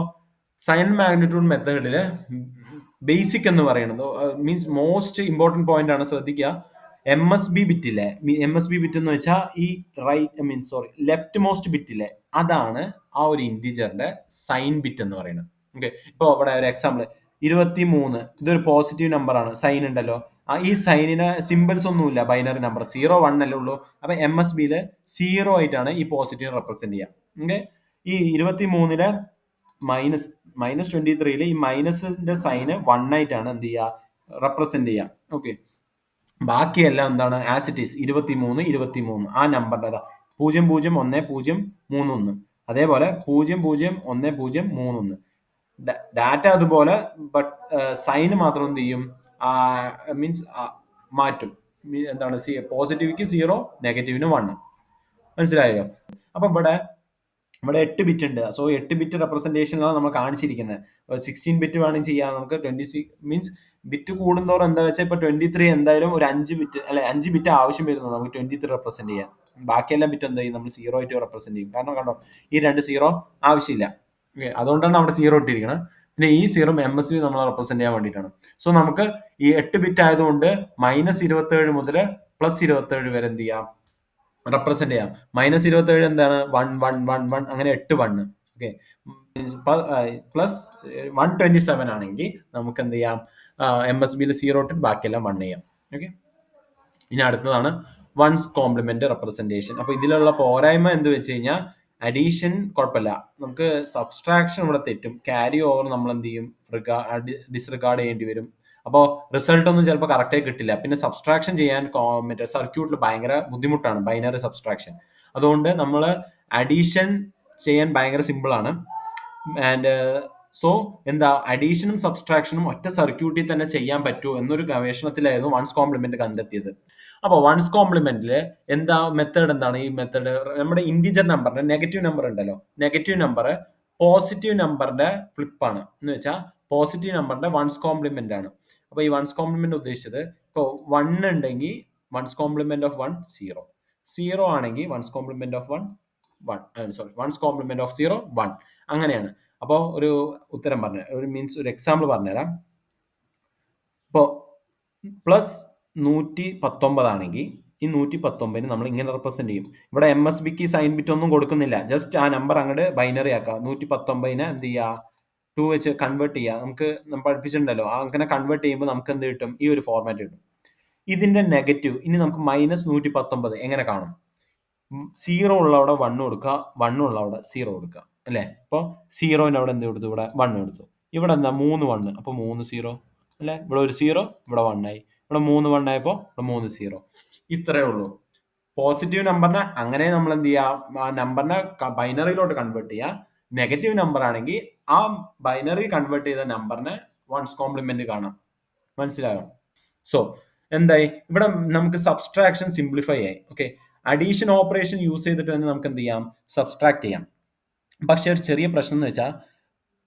സൈൻ ആൻഡ് മാഗ്നിറ്റ്യൂഡ് മെത്തേഡിൽ ബേസിക് എന്ന് പറയുന്നത് മീൻസ് മോസ്റ്റ് ഇമ്പോർട്ടന്റ് പോയിന്റ് ആണ്, ശ്രദ്ധിക്കുക. MSB ബിറ്റില്ലേ, MSB ബിറ്റ് എന്ന് വെച്ചാൽ ഈ ലെഫ്റ്റ് മോസ്റ്റ് ബിറ്റില്ലേ, അതാണ് ആ ഒരു ഇന്റിജറിന്റെ സൈൻ ബിറ്റ് എന്ന് പറയുന്നത്. ഓക്കെ, ഇപ്പോൾ ഇവിടെ ഒരു എക്സാമ്പിൾ 23, ഇതൊരു പോസിറ്റീവ് നമ്പർ ആണ്, സൈൻ ഉണ്ടല്ലോ. ഈ സൈനിന് സിമ്പിൾസ് ഒന്നുമില്ല, ബൈനറി നമ്പർ 0 1 അല്ലേ ഉള്ളൂ. അപ്പൊ MSBയിൽ 0 ആയിട്ടാണ് ഈ പോസിറ്റീവ് റെപ്രസെന്റ് ചെയ്യുക. ഓക്കെ, ഈ 23 -23 ഈ മൈനസിന്റെ സൈന് 1 ആയിട്ടാണ് എന്ത് ചെയ്യുക, റെപ്രസെന്റ് ചെയ്യുക. ഓക്കെ, ബാക്കിയെല്ലാം എന്താണ്, ആസ് ഇറ്റ് ഈസ് 23 ആ നമ്പറിന്റെ 001031. അതേപോലെ 001031 ഡാറ്റ അതുപോലെ, ബട്ട് സൈന് മാത്രം എന്ത് ചെയ്യും, മീൻസ് മാറ്റും. എന്താണ്, പോസിറ്റീവിക്ക് 0, നെഗറ്റീവിന് 1. മനസ്സിലായോ? അപ്പൊ ഇവിടെ 8 ബിറ്റ് ഉണ്ട്. സോ 8 ബിറ്റ് റെപ്രസെന്റേഷനാണ് നമ്മൾ കാണിച്ചിരിക്കുന്നത്. 16 ബിറ്റ് വേണമെങ്കിൽ ചെയ്യാം നമുക്ക്. 26 മീൻസ് ബിറ്റ് കൂടുന്തോറും എന്താ വെച്ചാൽ ഇപ്പൊ 23 എന്തായാലും ഒരു 5 ബിറ്റ് അല്ലെ 5 ബിറ്റ് ആവശ്യം വരുന്നു നമുക്ക് 23 റെപ്രസെന്റ് ചെയ്യാൻ. ബാക്കിയെല്ലാം ബിറ്റ് എന്താ ചെയ്യും, നമ്മൾ 0 ആയിട്ട് റെപ്രസെന്റ് ചെയ്യും. കാരണം കണ്ടോ, ഈ 2 0 ആവശ്യമില്ല. അതുകൊണ്ടാണ് അവിടെ 0 ഇട്ടിരിക്കുന്നത്. പിന്നെ ഈ 0 MSB നമ്മൾ റെപ്രസെന്റ് ചെയ്യാൻ വേണ്ടിയിട്ടാണ്. സോ നമുക്ക് ഈ 8 ബിറ്റ് ആയതുകൊണ്ട് -27 മുതൽ +27 വരെ എന്ത് ചെയ്യാം, റെപ്രസെന്റ് ചെയ്യാം. -27 എന്താണ്, 1 1 1 1 അങ്ങനെ 8 1. ഓക്കെ, +127 ആണെങ്കിൽ നമുക്ക് എന്ത് ചെയ്യാം, MSBയിൽ 0 ഇട്ട് ബാക്കിയെല്ലാം 1 ചെയ്യാം. ഓക്കെ, ഇനി അടുത്തതാണ് വൺസ് കോംപ്ലിമെന്റ് റെപ്രസെന്റേഷൻ. അപ്പൊ ഇതിലുള്ള പോരായ്മ എന്ത് വെച്ച് കഴിഞ്ഞാൽ, അഡീഷൻ കുഴപ്പമില്ല, നമുക്ക് സബ്സ്ട്രാക്ഷൻ ഇവിടെ തെറ്റും. ക്യാരി ഓവർ നമ്മൾ എന്ത് ചെയ്യും, ഡിസ്റിഗാർഡ് ചെയ്യേണ്ടി വരും. അപ്പോൾ റിസൾട്ട് ഒന്നും ചിലപ്പോൾ കറക്റ്റായി കിട്ടില്ല. പിന്നെ സബ്സ്ട്രാക്ഷൻ ചെയ്യാൻ മറ്റേ സർക്യൂട്ടിൽ ഭയങ്കര ബുദ്ധിമുട്ടാണ്, ബൈനറി സബ്സ്ട്രാക്ഷൻ. അതുകൊണ്ട് നമ്മൾ അഡീഷൻ ചെയ്യാൻ ഭയങ്കര സിമ്പിൾ ആണ്. ആൻഡ് സോ എന്താ, അഡീഷനും സബ്സ്ട്രാക്ഷനും ഒറ്റ സർക്യൂട്ടിൽ തന്നെ ചെയ്യാൻ പറ്റുമോ എന്നൊരു ഗവേഷണത്തിലായിരുന്നു വൺസ് കോംപ്ലിമെന്റ് കണ്ടെത്തിയത്. അപ്പോൾ വൺസ് കോംപ്ലിമെന്റിൽ എന്താ മെത്തേഡ്, എന്താണ് ഈ മെത്തേഡ്, നമ്മുടെ ഇൻഡിജർ നമ്പറിന്റെ നെഗറ്റീവ് നമ്പർ ഉണ്ടല്ലോ, നെഗറ്റീവ് നമ്പർ പോസിറ്റീവ് നമ്പറിന്റെ ഫ്ലിപ്പാണ്. എന്ന് വെച്ചാൽ പോസിറ്റീവ് നമ്പറിന്റെ വൺസ് കോംപ്ലിമെന്റ് ആണ്. അപ്പോൾ ഈ വൺസ് കോംപ്ലിമെന്റ് ഉദ്ദേശിച്ചത്, ഇപ്പോൾ 1 ഉണ്ടെങ്കിൽ വൺസ് കോംപ്ലിമെന്റ് ഓഫ് 1 0, 0 ആണെങ്കിൽ ones complement of 1 ones complement of 0 1, അങ്ങനെയാണ്. അപ്പോൾ ഒരു ഉത്തരം പറഞ്ഞു, ഒരു എക്സാമ്പിൾ പറഞ്ഞുതരാം. ഇപ്പോൾ +119 ആണെങ്കിൽ ഈ 119 നമ്മൾ ഇങ്ങനെ റെപ്രസെന്റ് ചെയ്യും. ഇവിടെ MSBക്ക് സൈൻ ബിറ്റ് ഒന്നും കൊടുക്കുന്നില്ല, ജസ്റ്റ് ആ നമ്പർ അങ്ങോട്ട് ബൈനറി ആക്കുക. 119 എന്ത് ചെയ്യുക, 2 വെച്ച് കൺവേർട്ട് ചെയ്യുക. നമ്മൾ പഠിപ്പിച്ചിട്ടുണ്ടല്ലോ, അങ്ങനെ കൺവേർട്ട് ചെയ്യുമ്പോൾ നമുക്ക് എന്ത് കിട്ടും, ഈ ഒരു ഫോർമാറ്റ് കിട്ടും. ഇതിന്റെ നെഗറ്റീവ് ഇനി നമുക്ക് -119 എങ്ങനെ കാണും, 0 ഉള്ളവിടെ 1 കൊടുക്കുക, 1 ഉള്ളവിടെ 0 കൊടുക്കുക അല്ലേ. അപ്പോൾ 0ന്റെ അവിടെ എന്ത് കൊടുത്തു, ഇവിടെ 1 കൊടുത്തു. ഇവിടെ എന്താ 3 1, അപ്പോൾ 3 0 അല്ലേ. ഇവിടെ ഒരു 0, ഇവിടെ 1 ആയി. ഇവിടെ 3 1 ആയപ്പോൾ ഇവിടെ 3 0. ഇത്രയേ ഉള്ളൂ. പോസിറ്റീവ് നമ്പറിനെ അങ്ങനെ നമ്മൾ എന്ത് ചെയ്യുക, ആ നമ്പറിനെ ബൈനറിയിലോട്ട് കൺവേർട്ട് ചെയ്യുക. നെഗറ്റീവ് നമ്പർ ആണെങ്കിൽ ആ ബൈനറി കൺവേർട്ട് ചെയ്ത നമ്പറിനെ വൺസ് കോംപ്ലിമെന്റ് കാണാം. മനസ്സിലായോ? സോ എന്തായി, ഇവിടെ നമുക്ക് സബ്സ്ട്രാക്ഷൻ സിംപ്ലിഫൈ ആയി. ഓക്കെ, അഡീഷൻ ഓപ്പറേഷൻ യൂസ് ചെയ്തിട്ട് തന്നെ നമുക്ക് എന്ത് ചെയ്യാം, സബ്സ്ട്രാക്ട് ചെയ്യാം. പക്ഷെ ഒരു ചെറിയ പ്രശ്നം എന്ന് വെച്ചാൽ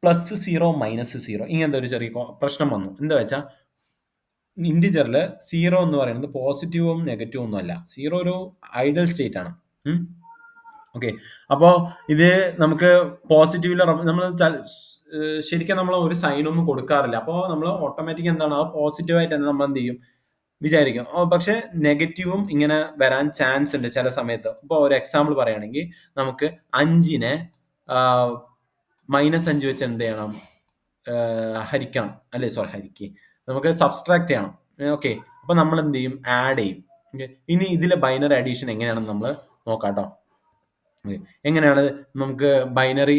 +0 -0 ഇങ്ങനത്തെ ഒരു ചെറിയ പ്രശ്നം വന്നു. എന്താ വെച്ചാൽ ഇൻഡിജറിൽ 0 എന്ന് പറയുന്നത് പോസിറ്റീവും നെഗറ്റീവും ഒന്നും അല്ല. 0 ഒരു ഐഡൽ സ്റ്റേറ്റ് ആണ്. ഓക്കെ, അപ്പോൾ ഇത് നമുക്ക് പോസിറ്റീവിൽ നമ്മൾ ശരിക്കും നമ്മൾ ഒരു സൈനൊന്നും കൊടുക്കാറില്ല. അപ്പോൾ നമ്മൾ ഓട്ടോമാറ്റിക് എന്താണ്, ആ പോസിറ്റീവായിട്ട് തന്നെ നമ്മൾ എന്ത് ചെയ്യും, വിചാരിക്കും. പക്ഷെ നെഗറ്റീവും ഇങ്ങനെ വരാൻ ചാൻസ് ഉണ്ട് ചില സമയത്ത്. ഇപ്പോൾ ഒരു എക്സാമ്പിൾ പറയുകയാണെങ്കിൽ നമുക്ക് 5നെ -5 വെച്ച് എന്ത് ചെയ്യണം, ഹരിക്കണം അല്ലേ, നമുക്ക് സബ്സ്ട്രാക്ട് ചെയ്യണം. ഓക്കെ, അപ്പൊ നമ്മൾ എന്ത് ചെയ്യും, ആഡ് ചെയ്യും. ഓക്കെ, ഇനി ഇതിലെ ബൈനറി അഡീഷൻ എങ്ങനെയാണെന്ന് നമ്മൾ നോക്കാം കേട്ടോ. എങ്ങനെയാണ് നമുക്ക് ബൈനറി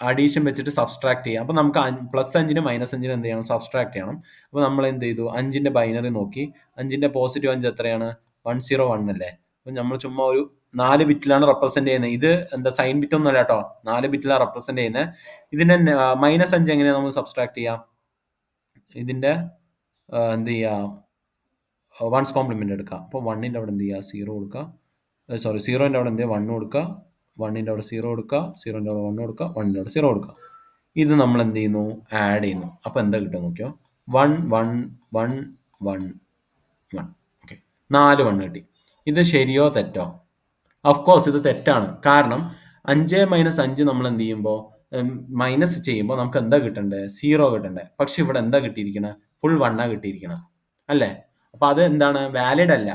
അഡീഷൻ വെച്ചിട്ട് സബ്സ്ട്രാക്ട് ചെയ്യാം. അപ്പൊ നമുക്ക് +5നും -5നും എന്ത് ചെയ്യണം, സബ്സ്ട്രാക്ട് ചെയ്യണം. അപ്പൊ നമ്മൾ എന്ത് ചെയ്തു, 5ന്റെ ബൈനറി നോക്കി. 5ന്റെ പോസിറ്റീവ് 5 എത്രയാണ്, 101 അല്ലേ. നമ്മൾ ചുമ്മാ ഒരു 4 ബിറ്റിലാണ് റെപ്രസെന്റ് ചെയ്യുന്നത്. ഇത് എന്താ സൈൻ ബിറ്റ് ഒന്നും അല്ല കേട്ടോ, 4 ബിറ്റിലാണ് റെപ്രസെന്റ് ചെയ്യുന്നത്. ഇതിന്റെ -5 എങ്ങനെയാണ് നമ്മൾ സബ്സ്ട്രാക്ട് ചെയ്യാം? ഇതിന്റെ എന്ത് ചെയ്യാം, വൺസ് കോംപ്ലിമെന്റ് എടുക്കാം. അപ്പോൾ 1ന്റെ അവിടെ എന്ത് ചെയ്യുക, 0 കൊടുക്കുക. സോറി, 0ന്റെ അവിടെ എന്ത് ചെയ്യുക, 1 കൊടുക്കുക. 1ന്റെ അവിടെ 0 കൊടുക്കുക. 0ന്റെ അവിടെ 1 കൊടുക്കുക. 1ന്റെ അവിടെ 0 കൊടുക്കുക. ഇത് നമ്മൾ എന്ത് ചെയ്യുന്നു, ആഡ് ചെയ്യുന്നു. അപ്പോൾ എന്താ കിട്ടുക നോക്കിയോ, 1 1 1 1 1. ഓക്കെ, 4 1 കിട്ടി. ഇത് ശരിയോ തെറ്റോ? ഓഫ് കോഴ്സ് ഇത് തെറ്റാണ്. കാരണം 5 - 5 നമ്മൾ എന്ത് ചെയ്യുമ്പോൾ മൈനസ് ചെയ്യുമ്പോൾ നമുക്ക് എന്താ കിട്ടണ്ടേ, 0 കിട്ടണ്ടേ. പക്ഷെ ഇവിടെ എന്താ കിട്ടിയിരിക്കണേ, ഫുൾ 1 കിട്ടിയിരിക്കണം അല്ലേ. അപ്പൊ അത് എന്താണ്, വാലിഡ് അല്ല.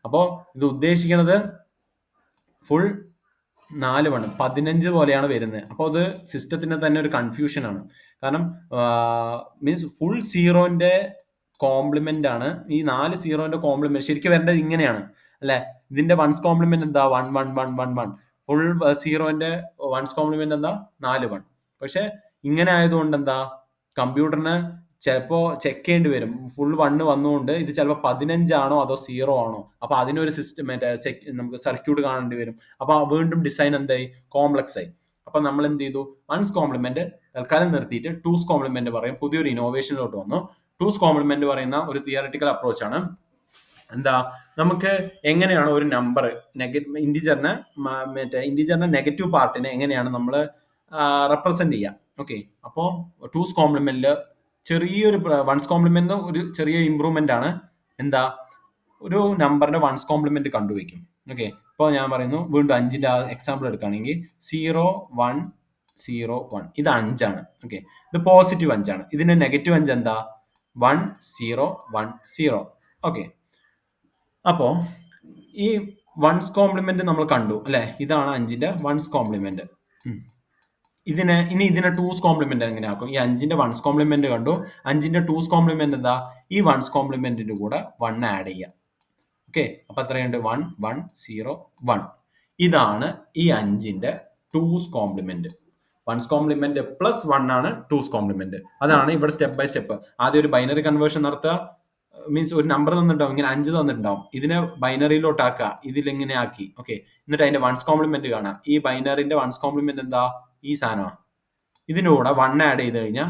അപ്പോൾ ഇത് ഉദ്ദേശിക്കുന്നത് ഫുൾ 4 1 15 പോലെയാണ് വരുന്നത്. അപ്പോൾ അത് സിസ്റ്റത്തിന് തന്നെ ഒരു കൺഫ്യൂഷൻ ആണ്. കാരണം മീൻസ് ഫുൾ 0ന്റെ കോംപ്ലിമെന്റ് ആണ് ഈ 4 0ന്റെ കോംപ്ലിമെന്റ്. ശരിക്കും വരേണ്ടത് ഇങ്ങനെയാണ് അല്ലെ. ഇതിന്റെ വൺസ് കോംപ്ലിമെന്റ് എന്താ, 1 1 1 1 1. ഫുൾ 0ന്റെ വൺസ് കോംപ്ലിമെന്റ് എന്താ, 4 1. പക്ഷെ ഇങ്ങനെ ആയതുകൊണ്ട് എന്താ, കമ്പ്യൂട്ടറിന് ചിലപ്പോൾ ചെക്ക് ചെയ്യേണ്ടി വരും. ഫുൾ 1 വന്നുകൊണ്ട് ഇത് ചിലപ്പോൾ 15 ആണോ അതോ 0 ആണോ. അപ്പൊ അതിനൊരു സിസ്റ്റം നമുക്ക് സർക്യൂട്ട് കാണേണ്ടി വരും. അപ്പൊ വീണ്ടും ഡിസൈൻ എന്തായി, കോംപ്ലക്സ് ആയി. അപ്പൊ നമ്മൾ എന്ത് ചെയ്തു, വൺസ് കോംപ്ലിമെന്റ് തൽക്കാലം നിർത്തിയിട്ട് ടൂസ് കോംപ്ലിമെന്റ് പറയും. പുതിയൊരു ഇന്നോവേഷനിലോട്ട് വന്നു. ടൂസ് കോംപ്ലിമെന്റ് പറയുന്ന ഒരു തിയററ്റിക്കൽ അപ്രോച്ച് ആണ്. എന്താ, നമുക്ക് എങ്ങനെയാണ് ഒരു നമ്പർ ഇന്റിജറിനെ നെഗറ്റീവ് പാർട്ടിനെ എങ്ങനെയാണ് നമ്മൾ റെപ്രസെന്റ് ചെയ്യുക. ഓക്കെ, അപ്പോൾ ടൂസ് കോംപ്ലിമെന്റിൽ ചെറിയൊരു വൺസ് കോംപ്ലിമെന്റ് ഒരു ചെറിയ ഇമ്പ്രൂവ്മെന്റ് ആണ്. എന്താ, ഒരു നമ്പറിന്റെ വൺസ് കോംപ്ലിമെന്റ് കണ്ടുവയ്ക്കും. ഓക്കെ, ഇപ്പോൾ ഞാൻ പറയുന്നു, വീണ്ടും 5ന്റെ എക്സാമ്പിൾ എടുക്കുകയാണെങ്കിൽ 0 1 0 1. ഇത് 5 ആണ്. ഓക്കെ, ഇത് പോസിറ്റീവ് 5 ആണ്. ഇതിന്റെ നെഗറ്റീവ് 5 എന്താ, 1 0 1 0. ഓക്കെ, അപ്പോൾ ഈ വൺസ് കോംപ്ലിമെന്റ് നമ്മൾ കണ്ടു അല്ലെ. ഇതാണ് 5ന്റെ വൺസ് കോംപ്ലിമെന്റ്. ഇതിനെ ടൂസ് കോംപ്ലിമെന്റ് എങ്ങനെ ആക്കും? ഈ 5ന്റെ വൺസ് കോംപ്ലിമെന്റ് കണ്ടു. 5ന്റെ ടൂസ് കോംപ്ലിമെന്റ് എന്താ, ഈ വൺസ് കോംപ്ലിമെന്റിന്റെ കൂടെ 1 ആഡ് ചെയ്യുക. ഓക്കെ, അപ്പൊ എത്രയുണ്ട്, 1 1 0 1. ഇതാണ് ഈ 5ന്റെ two's complement. One's complement plus 1 ആണ് ടൂസ് കോംപ്ലിമെന്റ്. അതാണ് ഇവിടെ സ്റ്റെപ്പ് ബൈ സ്റ്റെപ്പ്. ആദ്യം ഒരു ബൈനറി കൺവേർഷൻ നടത്തുക. മീൻസ് ഒരു നമ്പർ തന്നിട്ടുണ്ടാവും, ഇങ്ങനെ 5 തന്നിട്ടുണ്ടാവും. ഇതിനെ ബൈനറിയിലോട്ട് ആക്കുക, ഇതിലിങ്ങനെ ആക്കി. ഓക്കെ, എന്നിട്ട് അതിന്റെ വൺസ് കോംപ്ലിമെന്റ് കാണാം. ഈ ബൈനറിന്റെ വൺസ് കോംപ്ലിമെന്റ് എന്താ, ഈ സാധനമാണ്. ഇതിന്റെ കൂടെ 1 ആഡ് ചെയ്ത് കഴിഞ്ഞാൽ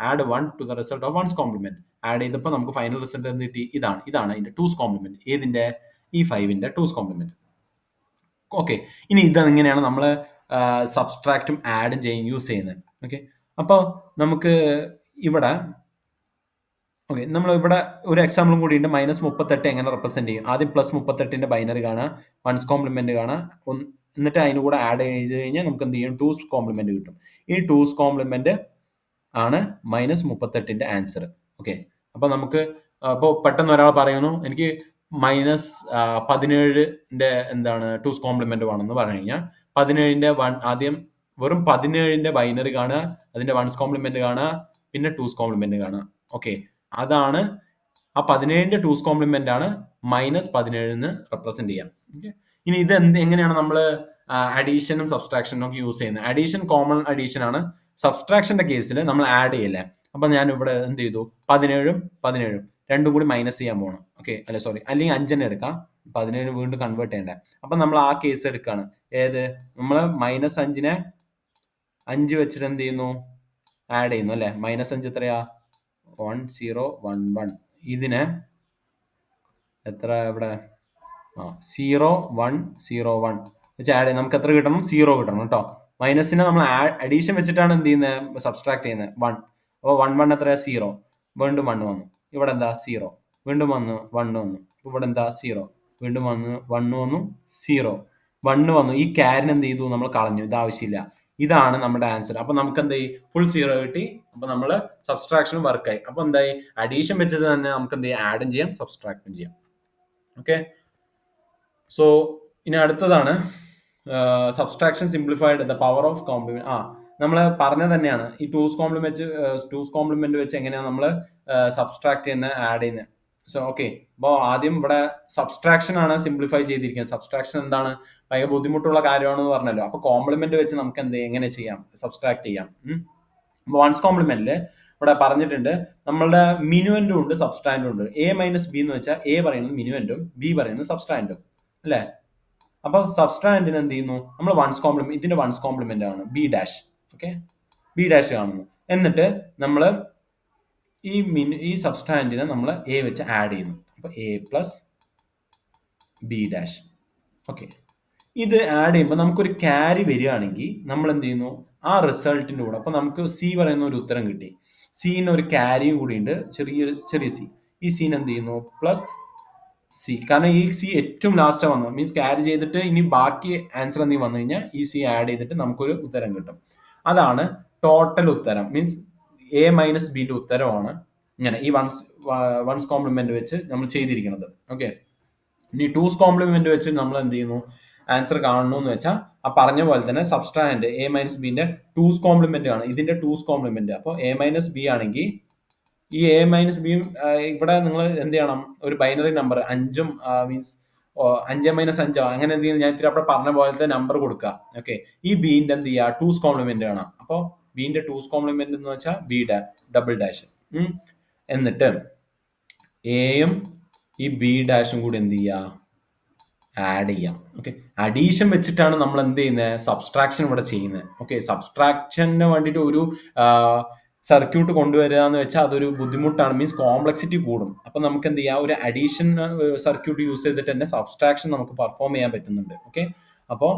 add 1 to the result of one's complement. Add ചെയ്തപ്പോൾ നമുക്ക് ഫൈനൽ റിസൾട്ട് എന്ത് കിട്ടി, ഇതാണ് അതിന്റെ ടൂസ് കോംപ്ലിമെന്റ്. ഏതിന്റെ, ഈ 5ന്റെ ടൂസ് കോംപ്ലിമെന്റ്. ഓക്കെ, ഇനി ഇതെങ്ങനെയാണ് നമ്മൾ സബ്സ്ട്രാക്റ്റും ആഡും യൂസ് ചെയ്യുന്നത്. ഓക്കെ, അപ്പോൾ നമുക്ക് ഇവിടെ നമ്മൾ ഇവിടെ ഒരു എക്സാമ്പിളും കൂടി ഉണ്ട്. -38 എങ്ങനെ റെപ്രസെന്റ് ചെയ്യും? ആദ്യം +38ന്റെ ബൈനറി കാണാം, വൺസ് കോംപ്ലിമെന്റ് കാണാം, എന്നിട്ട് അതിന് കൂടെ ആഡ് ചെയ്ത് കഴിഞ്ഞാൽ നമുക്ക് എന്ത് ചെയ്യും, ടൂസ് കോംപ്ലിമെന്റ് കിട്ടും. ഈ ടൂസ് കോംപ്ലിമെന്റ് ആണ് -38ന്റെ ആൻസർ. ഓക്കെ, അപ്പൊ നമുക്ക് അപ്പോൾ പെട്ടെന്ന് ഒരാൾ പറയുന്നു, എനിക്ക് -17ന്റെ എന്താണ് ടൂസ് കോംപ്ലിമെന്റ് വേണമെന്ന് പറഞ്ഞു കഴിഞ്ഞാൽ 17ന്റെ ആദ്യം വെറും 17ന്റെ ബൈനറി കാണുക, അതിന്റെ വൺസ് കോംപ്ലിമെന്റ് കാണുക, പിന്നെ ടൂസ് കോംപ്ലിമെന്റ് കാണുക. ഓക്കെ, അതാണ് ആ 17ന്റെ ടൂസ് കോംപ്ലിമെന്റ് ആണ് -17 റെപ്രസെന്റ് ചെയ്യാം. ഓക്കെ, ഇനി ഇത് എങ്ങനെയാണ് നമ്മൾ അഡീഷനും സബ്സ്ട്രാക്ഷനും ഒക്കെ യൂസ് ചെയ്യുന്നത്? അഡീഷൻ കോമൺ അഡീഷൻ ആണ്. സബ്സ്ട്രാക്ഷന്റെ കേസിൽ നമ്മൾ ആഡ് ചെയ്യില്ലേ. അപ്പൊ ഞാൻ ഇവിടെ എന്ത് ചെയ്തു, 17ഉം 17ഉം രണ്ടും കൂടി മൈനസ് ചെയ്യാൻ പോകണം. ഓക്കെ, അല്ല സോറി, അല്ലെങ്കിൽ 5 തന്നെ എടുക്കാം. 17 വീണ്ടും കൺവേർട്ട് ചെയ്യണ്ടേ. അപ്പൊ നമ്മൾ ആ കേസ് എടുക്കാണ്. ഏത്, നമ്മൾ -5നെ 5 വെച്ചിട്ട് എന്ത് ചെയ്യുന്നു, ആഡ് ചെയ്യുന്നു അല്ലെ. -5 എത്രയാ, 1 0 1 1. ഇതിനെ എത്ര ഇവിടെ 0 1 0 1 വെച്ച് ആഡ് ചെയ്ത് നമുക്ക് എത്ര കിട്ടണം, 0 കിട്ടണം കേട്ടോ. മൈനസിനെ നമ്മൾ അഡീഷൻ വെച്ചിട്ടാണ് എന്ത് ചെയ്യുന്നത്, സബ്സ്ട്രാക്ട് ചെയ്യുന്നത്. 1. അപ്പോൾ 1 1 എത്രയാ, 0. വീണ്ടും 1 വന്നു. ഇവിടെ എന്താ, 0. വീണ്ടും 1 വന്നു. ഇവിടെ എന്താ, 0. വീണ്ടും 1 വന്നു, 0 1 വന്നു. ഈ ക്യാരിന് എന്ത് ചെയ്തു, നമ്മൾ കളഞ്ഞു. ഇത് ആവശ്യമില്ല. ഇതാണ് നമ്മുടെ ആൻസർ. അപ്പൊ നമുക്ക് എന്തായി, ഫുൾ 0 കിട്ടി. അപ്പൊ നമ്മൾ സബ്സ്ട്രാക്ഷൻ വർക്കായി. അപ്പൊ എന്തായി, അഡീഷൻ വെച്ചത് തന്നെ നമുക്ക് എന്ത് ചെയ്യാം, ആഡും ചെയ്യാം സബ്സ്ട്രാക്റ്റും ചെയ്യാം. ഓക്കെ, സോ ഇനി അടുത്തതാണ് subtraction simplified the power of complement. നമ്മൾ പറഞ്ഞത് തന്നെയാണ്, ഈ ടൂസ് കോംപ്ലിമെന്റ് വെച്ച് എങ്ങനെയാണ് നമ്മൾ സബ്സ്ട്രാക്ട് ചെയ്യുന്നത്, ആഡ് ചെയ്യുന്നത്. സോ ഓക്കെ, അപ്പോൾ ആദ്യം ഇവിടെ സബ്സ്ട്രാക്ഷൻ ആണ് സിംപ്ലിഫൈ ചെയ്തിരിക്കുന്നത്. സബ്സ്ട്രാക്ഷൻ എന്താണ്, ഭയങ്കര ബുദ്ധിമുട്ടുള്ള കാര്യമാണെന്ന് പറഞ്ഞല്ലോ. അപ്പൊ കോംപ്ലിമെന്റ് വെച്ച് നമുക്ക് എങ്ങനെ ചെയ്യാം, സബ്സ്ട്രാക്ട് ചെയ്യാം. വൺസ് കോംപ്ലിമെന്റിൽ ഇവിടെ പറഞ്ഞിട്ടുണ്ട്, നമ്മളുടെ മിനുവന്റും ഉണ്ട് സബ്സ്ട്രാൻഡും ഉണ്ട്. A - B എന്ന് വെച്ചാൽ A പറയുന്നത് മിനുവന്റും B പറയുന്നത് സബ്സ്ട്രാൻഡും. അല്ലേ? അപ്പോൾ സബ്സ്ട്രാൻഡിന് എന്ത് ചെയ്യുന്നു? നമ്മൾ വൺസ് കോംപ്ലിമെന്റ്, ഇതിന്റെ വൺസ് കോംപ്ലിമെന്റ് ആണ് B dash. Okay, B dash കാണുന്നു. എന്നിട്ട് നമ്മൾ ഈ സബ്സ്ട്രാൻഡിനെ നമ്മൾ എ വെച്ച് ആഡ് ചെയ്യുന്നു. അപ്പോൾ A plus B dash. Okay, ഇത് ആഡ് ചെയ്യുമ്പോൾ നമുക്കൊരു ക്യാരി വരികയാണെങ്കിൽ നമ്മൾ എന്ത് ചെയ്യുന്നു? ആ റിസൾട്ടിൻ്റെ കൂടെ, അപ്പോൾ നമുക്ക് സി പറയുന്ന ഒരു ഉത്തരം കിട്ടി, സീന് ഒരു ക്യാരിയും കൂടി ഉണ്ട്, ചെറിയ സി. ഈ സീൻ എന്ത് ചെയ്യുന്നു? Plus C. കാരണം ഈ സി ഏറ്റവും ലാസ്റ്റ് വന്നത്, മീൻസ് ക്യാരി ചെയ്തിട്ട് ഇനി ബാക്കി ആൻസർ എന്തെങ്കിലും വന്നു കഴിഞ്ഞാൽ ഈ സി ആഡ് ചെയ്തിട്ട് നമുക്കൊരു ഉത്തരം കിട്ടും. അതാണ് ടോട്ടൽ ഉത്തരം. മീൻസ് എ മൈനസ് ബിന്റെ ഉത്തരമാണ് ഇങ്ങനെ ഈ വൺസ് കോംപ്ലിമെന്റ് വെച്ച് നമ്മൾ ചെയ്തിരിക്കുന്നത്. ഓക്കെ, ഇനി ടൂസ് കോംപ്ലിമെന്റ് വെച്ച് നമ്മൾ എന്ത് ചെയ്യുന്നു? ആൻസർ കാണണം എന്ന് വെച്ചാൽ ആ പറഞ്ഞ പോലെ തന്നെ സബ്സ്ട്രാൻഡ് എ മൈനസ് ബിന്റെ ടൂസ് കോംപ്ലിമെന്റ് ആണ് ഇതിന്റെ ടൂസ് കോംപ്ലിമെന്റ്. അപ്പോൾ എ മൈനസ് ബി ആണെങ്കിൽ ഈ എ മൈനസ് ബിയും ഇവിടെ നിങ്ങൾ എന്ത് ചെയ്യണം? ഒരു ബൈനറി നമ്പർ 5ഉം മീൻസ് 5 - 5 അങ്ങനെ എന്ത് ചെയ്യും? ഞാൻ ഇത്തിരി അവിടെ പറഞ്ഞ പോലത്തെ നമ്പർ കൊടുക്കുക. ഓക്കെ, ഈ ബീന്റെ എന്ത് ചെയ്യുക? ടൂസ് കോംപ്ലിമെന്റ് ആണ്. അപ്പോൾ ബീന്റെ ടൂസ് കോംപ്ലിമെന്റ് എന്ന് വെച്ചാൽ ബി ഡബിൾ ഡാഷ്. എന്നിട്ട് എയും ഈ ബി ഡാഷും കൂടി എന്ത് ചെയ്യുക? ആഡ് ചെയ്യാം. ഓക്കെ, അഡീഷൻ വെച്ചിട്ടാണ് നമ്മൾ എന്ത് ചെയ്യുന്നത്? സബ്സ്ട്രാക്ഷൻ ഇവിടെ ചെയ്യുന്നത്. ഓക്കെ, സബ്സ്ട്രാക്ഷന് വേണ്ടിയിട്ട് ഒരു സർക്യൂട്ട് കൊണ്ടുവരിക എന്ന് വെച്ചാൽ അതൊരു ബുദ്ധിമുട്ടാണ്, മീൻസ് കോംപ്ലക്സിറ്റി കൂടും. അപ്പം നമുക്ക് എന്ത് ചെയ്യാം? ഒരു അഡീഷൻ സർക്യൂട്ട് യൂസ് ചെയ്തിട്ട് തന്നെ സബ്സ്ട്രാക്ഷൻ നമുക്ക് പെർഫോം ചെയ്യാൻ പറ്റുന്നുണ്ട്. ഓക്കെ, അപ്പോൾ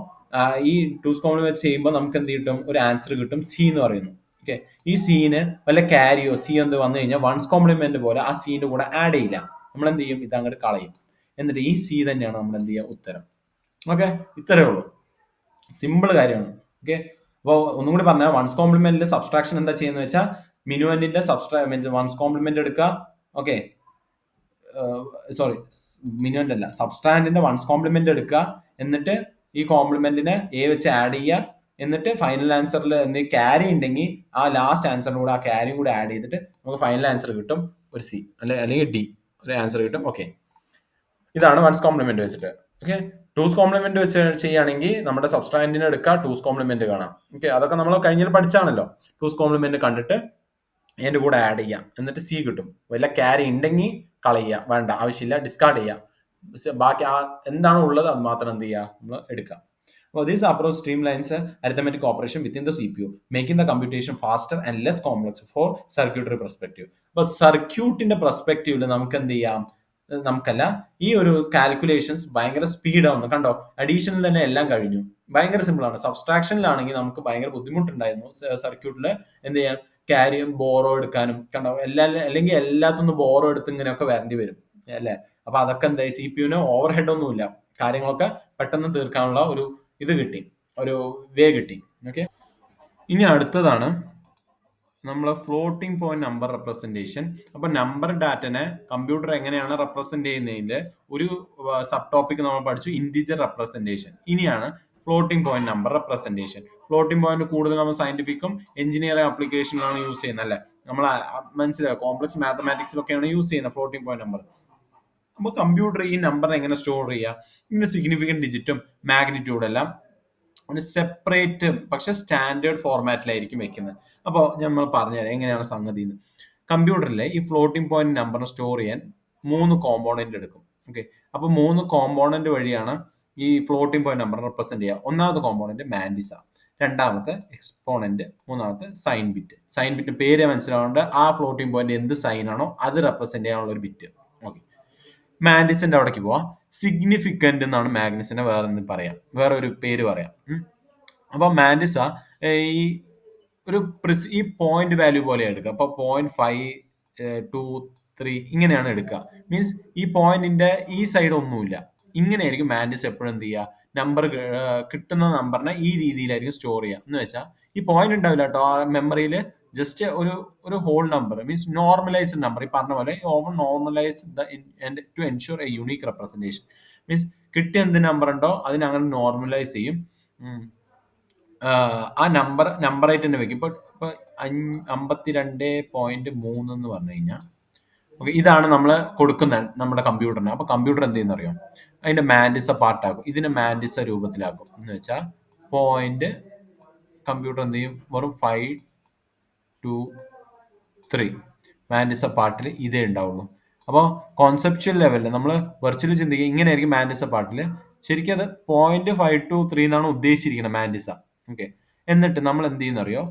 ഈ ടൂസ് കോംപ്ലിമെന്റ് ചെയ്യുമ്പോൾ നമുക്ക് എന്ത് കിട്ടും? ഒരു ആൻസർ കിട്ടും, സി എന്ന് പറയുന്നു. ഓക്കെ, ഈ സീന് വല്ല ക്യാരിയോ സി എന്ത് വന്നു കഴിഞ്ഞാൽ വൺസ് കോംപ്ലിമെന്റ് പോലെ ആ സീൻ്റെ കൂടെ ആഡ് ചെയ്യില്ല. നമ്മൾ എന്ത് ചെയ്യും? ഇത് അങ്ങോട്ട് കളയും. എന്നിട്ട് ഈ സി തന്നെയാണ് നമ്മൾ എന്ത് ചെയ്യുക? ഉത്തരം. ഓക്കെ, ഇത്രയേ ഉള്ളൂ, സിമ്പിൾ കാര്യമാണ്. ഓക്കെ, അപ്പോൾ ഒന്നും കൂടി പറഞ്ഞാൽ വൺസ് കോംപ്ലിമെന്റിൽ സബ്സ്ട്രാക്ഷൻ എന്താ ചെയ്യുന്നത് വെച്ചാൽ മിനുവന്റിന്റെ വൺസ് കോംപ്ലിമെന്റ് എടുക്കുക. ഓക്കെ, സോറി, മിനുവന്റ് അല്ല, സബ്സ്ട്രാൻഡിന്റെ വൺസ് കോംപ്ലിമെന്റ് എടുക്കുക. എന്നിട്ട് ഈ കോംപ്ലിമെന്റിനെ എ വെച്ച് ആഡ് ചെയ്യുക. എന്നിട്ട് ഫൈനൽ ആൻസറിൽ എന്തെങ്കിലും ക്യാരി ഉണ്ടെങ്കിൽ ആ ലാസ്റ്റ് ആൻസറിന്റെ കൂടെ ആ ക്യാരിയും കൂടെ ആഡ് ചെയ്തിട്ട് നമുക്ക് ഫൈനൽ ആൻസർ കിട്ടും, ഒരു സി അല്ലെങ്കിൽ ഡി ഒരു ആൻസർ കിട്ടും. ഓക്കെ, ഇതാണ് വൺസ് കോംപ്ലിമെന്റ് വെച്ചിട്ട്. ഓക്കെ, ടൂസ് കോംപ്ലിമെന്റ് വെച്ച് ചെയ്യുകയാണെങ്കിൽ നമ്മുടെ സബ്സ്ട്രാൻഡിനെ എടുക്കുക, ടൂസ് കോംപ്ലിമെന്റ് കാണാം. ഓക്കെ, അതൊക്കെ നമ്മൾ കഴിഞ്ഞാൽ പഠിച്ചാണല്ലോ. ടൂസ് കോംപ്ലിമെന്റ് കണ്ടിട്ട് അതിന്റെ കൂടെ ആഡ് ചെയ്യാം, എന്നിട്ട് സി കിട്ടും. വല്ല ക്യാരി ഉണ്ടെങ്കിൽ കളയുക, വേണ്ട ആവശ്യമില്ല, ഡിസ്കാർഡ് ചെയ്യാം. ബാക്കി എന്താണോ ഉള്ളത് അത് മാത്രം എന്ത് ചെയ്യുക? നമ്മൾ എടുക്കുക. അപ്പോൾ this approach streamlines arithmetic operation within the CPU, making the computation faster and less complex for circuitry perspective. അപ്പോൾ സർക്യൂട്ടിന്റെ പെർസ്പെക്റ്റീവില് നമുക്ക് എന്ത് ചെയ്യാം? നമുക്കല്ല, ഈ ഒരു കാൽക്കുലേഷൻസ് ഭയങ്കര സ്പീഡാവുന്നു. കണ്ടോ, അഡീഷനിൽ തന്നെ എല്ലാം കഴിഞ്ഞു, ഭയങ്കര സിമ്പിൾ ആണ്. സബ്സ്ട്രാക്ഷനിലാണെങ്കിൽ നമുക്ക് ഭയങ്കര ബുദ്ധിമുട്ടുണ്ടായിരുന്നു സർക്യൂട്ടിൽ എന്ത് ചെയ്യാൻ, ക്യാരിയും ബോറോ എടുക്കാനും. കണ്ടോ, അല്ലെങ്കിൽ എല്ലാത്തുനിന്ന് ബോറോ എടുത്ത് ഇങ്ങനെയൊക്കെ വരേണ്ടി വരും അല്ലേ? അപ്പൊ അതൊക്കെ എന്തായി? സി പി യുവിന് ഓവർ ഹെഡ് ഒന്നുമില്ല, കാര്യങ്ങളൊക്കെ പെട്ടെന്ന് തീർക്കാനുള്ള ഒരു ഇത് കിട്ടി, ഒരു വേ കിട്ടി. ഓക്കെ, ഇനി അടുത്തതാണ് നമ്മൾ ഫ്ലോട്ടിംഗ് പോയിന്റ് നമ്പർ റെപ്രസെന്റേഷൻ. അപ്പൊ നമ്പർ ഡാറ്റനെ കമ്പ്യൂട്ടർ എങ്ങനെയാണ് റെപ്രസെന്റ് ചെയ്യുന്നതിന്റെ ഒരു സബ് ടോപ്പിക് നമ്മൾ പഠിച്ചു, ഇൻഡിജർ റെപ്രസെന്റേഷൻ. ഇനിയാണ് floating point number representation. Floating point കൂടുതൽ നമ്മൾ സയന്റിഫിക്കും എഞ്ചിനീയറിംഗ് ആപ്ലിക്കേഷനിലാണ് യൂസ് ചെയ്യുന്നത് അല്ലേ? നമ്മൾ മനസ്സിലാക്കുക, കോംപ്ലക്സ് മാത്തമാറ്റിക്സിലൊക്കെയാണ് യൂസ് ചെയ്യുന്നത് ഫ്ലോട്ടിംഗ് പോയിന്റ് നമ്പർ. അപ്പോൾ കമ്പ്യൂട്ടർ ഈ നമ്പർ എങ്ങനെ സ്റ്റോർ ചെയ്യുക? ഇതിന്റെ സിഗ്നിഫിക്കന്റ് ഡിജിറ്റും മാഗ്നിറ്റ്യൂഡും എല്ലാം ഒരു സെപ്പറേറ്റ് പക്ഷെ സ്റ്റാൻഡേർഡ് ഫോർമാറ്റിലായിരിക്കും വെക്കുന്നത്. അപ്പോൾ നമ്മൾ പറഞ്ഞുതരാം എങ്ങനെയാണ് സംഗതി എന്ന്. കമ്പ്യൂട്ടറിലെ ഈ ഫ്ലോട്ടിംഗ് പോയിന്റ് നമ്പറിനെ സ്റ്റോർ ചെയ്യാൻ 3 കോമ്പോണന്റ് എടുക്കും. ഓക്കെ, അപ്പോൾ 3 കോമ്പോണന്റ് വഴിയാണ് ഈ ഫ്ലോട്ടിംഗ് പോയിന്റ് നമ്പർ റെപ്രസെന്റ് ചെയ്യുക. ഒന്നാമത്തെ കോമ്പോണന്റ് മാൻഡിസ, രണ്ടാമത്തെ എക്സ്പോണന്റ്, മൂന്നാമത്തെ സൈൻ ബിറ്റ്. സൈൻ ബിറ്റ് പേര് മനസ്സിലാവേണ്ട, ആ ഫ്ലോട്ടിംഗ് പോയിന്റ് എന്ത് സൈൻ ആണോ അത് റെപ്രസെന്റ് ചെയ്യാനുള്ള ഒരു ബിറ്റ്. ഓക്കെ, മാഗ്നിസിന്റെ അവിടേക്ക് പോവാം. സിഗ്നിഫിക്കന്റ് എന്നാണ് മാഗ്നിസിനെ വേറെ ഒരു പേര് പറയാം. അപ്പൊ മാൻഡിസ ഈ ഒരു ഈ പോയിന്റ് വാല്യൂ പോലെ എടുക്കുക. അപ്പൊ 0.523 ഇങ്ങനെയാണ് എടുക്കുക. മീൻസ് ഈ പോയിന്റിന്റെ ഈ സൈഡ് ഒന്നുമില്ല, ഇങ്ങനെയായിരിക്കും മാൻഡിസ് എപ്പോഴും എന്ത് ചെയ്യുക? നമ്പർ കിട്ടുന്ന നമ്പറിനെ ഈ രീതിയിലായിരിക്കും സ്റ്റോർ ചെയ്യുക. എന്ന് വെച്ചാൽ ഈ പോയിന്റ് ഉണ്ടാവില്ല കേട്ടോ ആ മെമ്മറിയിൽ, ജസ്റ്റ് ഒരു whole number, means normalised number. ഈ പറഞ്ഞ പോലെ over normalise to ensure a unique representation. Means കിട്ടിയ എന്ത് നമ്പർ ഉണ്ടോ അതിനെ അങ്ങനെ നോർമലൈസ് ചെയ്യും. ആ നമ്പറായിട്ട് തന്നെ വെക്കും. ഇപ്പൊ 52.3 എന്ന് പറഞ്ഞു കഴിഞ്ഞാൽ ഓക്കെ, ഇതാണ് നമ്മൾ കൊടുക്കുന്ന നമ്മുടെ കമ്പ്യൂട്ടറിന്. അപ്പൊ കമ്പ്യൂട്ടർ എന്ത് ചെയ്യുന്ന അറിയാം? അതിന്റെ മാൻഡിസ പാർട്ടാക്കും, ഇതിനെ മാൻഡിസ രൂപത്തിലാക്കും. എന്ന് വെച്ചാൽ പോയിന്റ് കമ്പ്യൂട്ടർ എന്ത് ചെയ്യും? വെറും 523 മാൻഡിസ പാർട്ടിൽ ഇതേ ഉണ്ടാവുള്ളൂ. അപ്പോൾ കോൺസെപ്ച്വൽ ലെവലിൽ നമ്മൾ വെർച്വലി ചിന്തിക്കുക, ഇങ്ങനെയായിരിക്കും മാൻഡിസ പാർട്ടിൽ ശരിക്കും അത് 0.523 എന്നാണ് ഉദ്ദേശിച്ചിരിക്കുന്നത് മാൻഡിസ. ഓക്കെ, എന്നിട്ട് നമ്മൾ എന്ത് ചെയ്യുന്ന അറിയോ,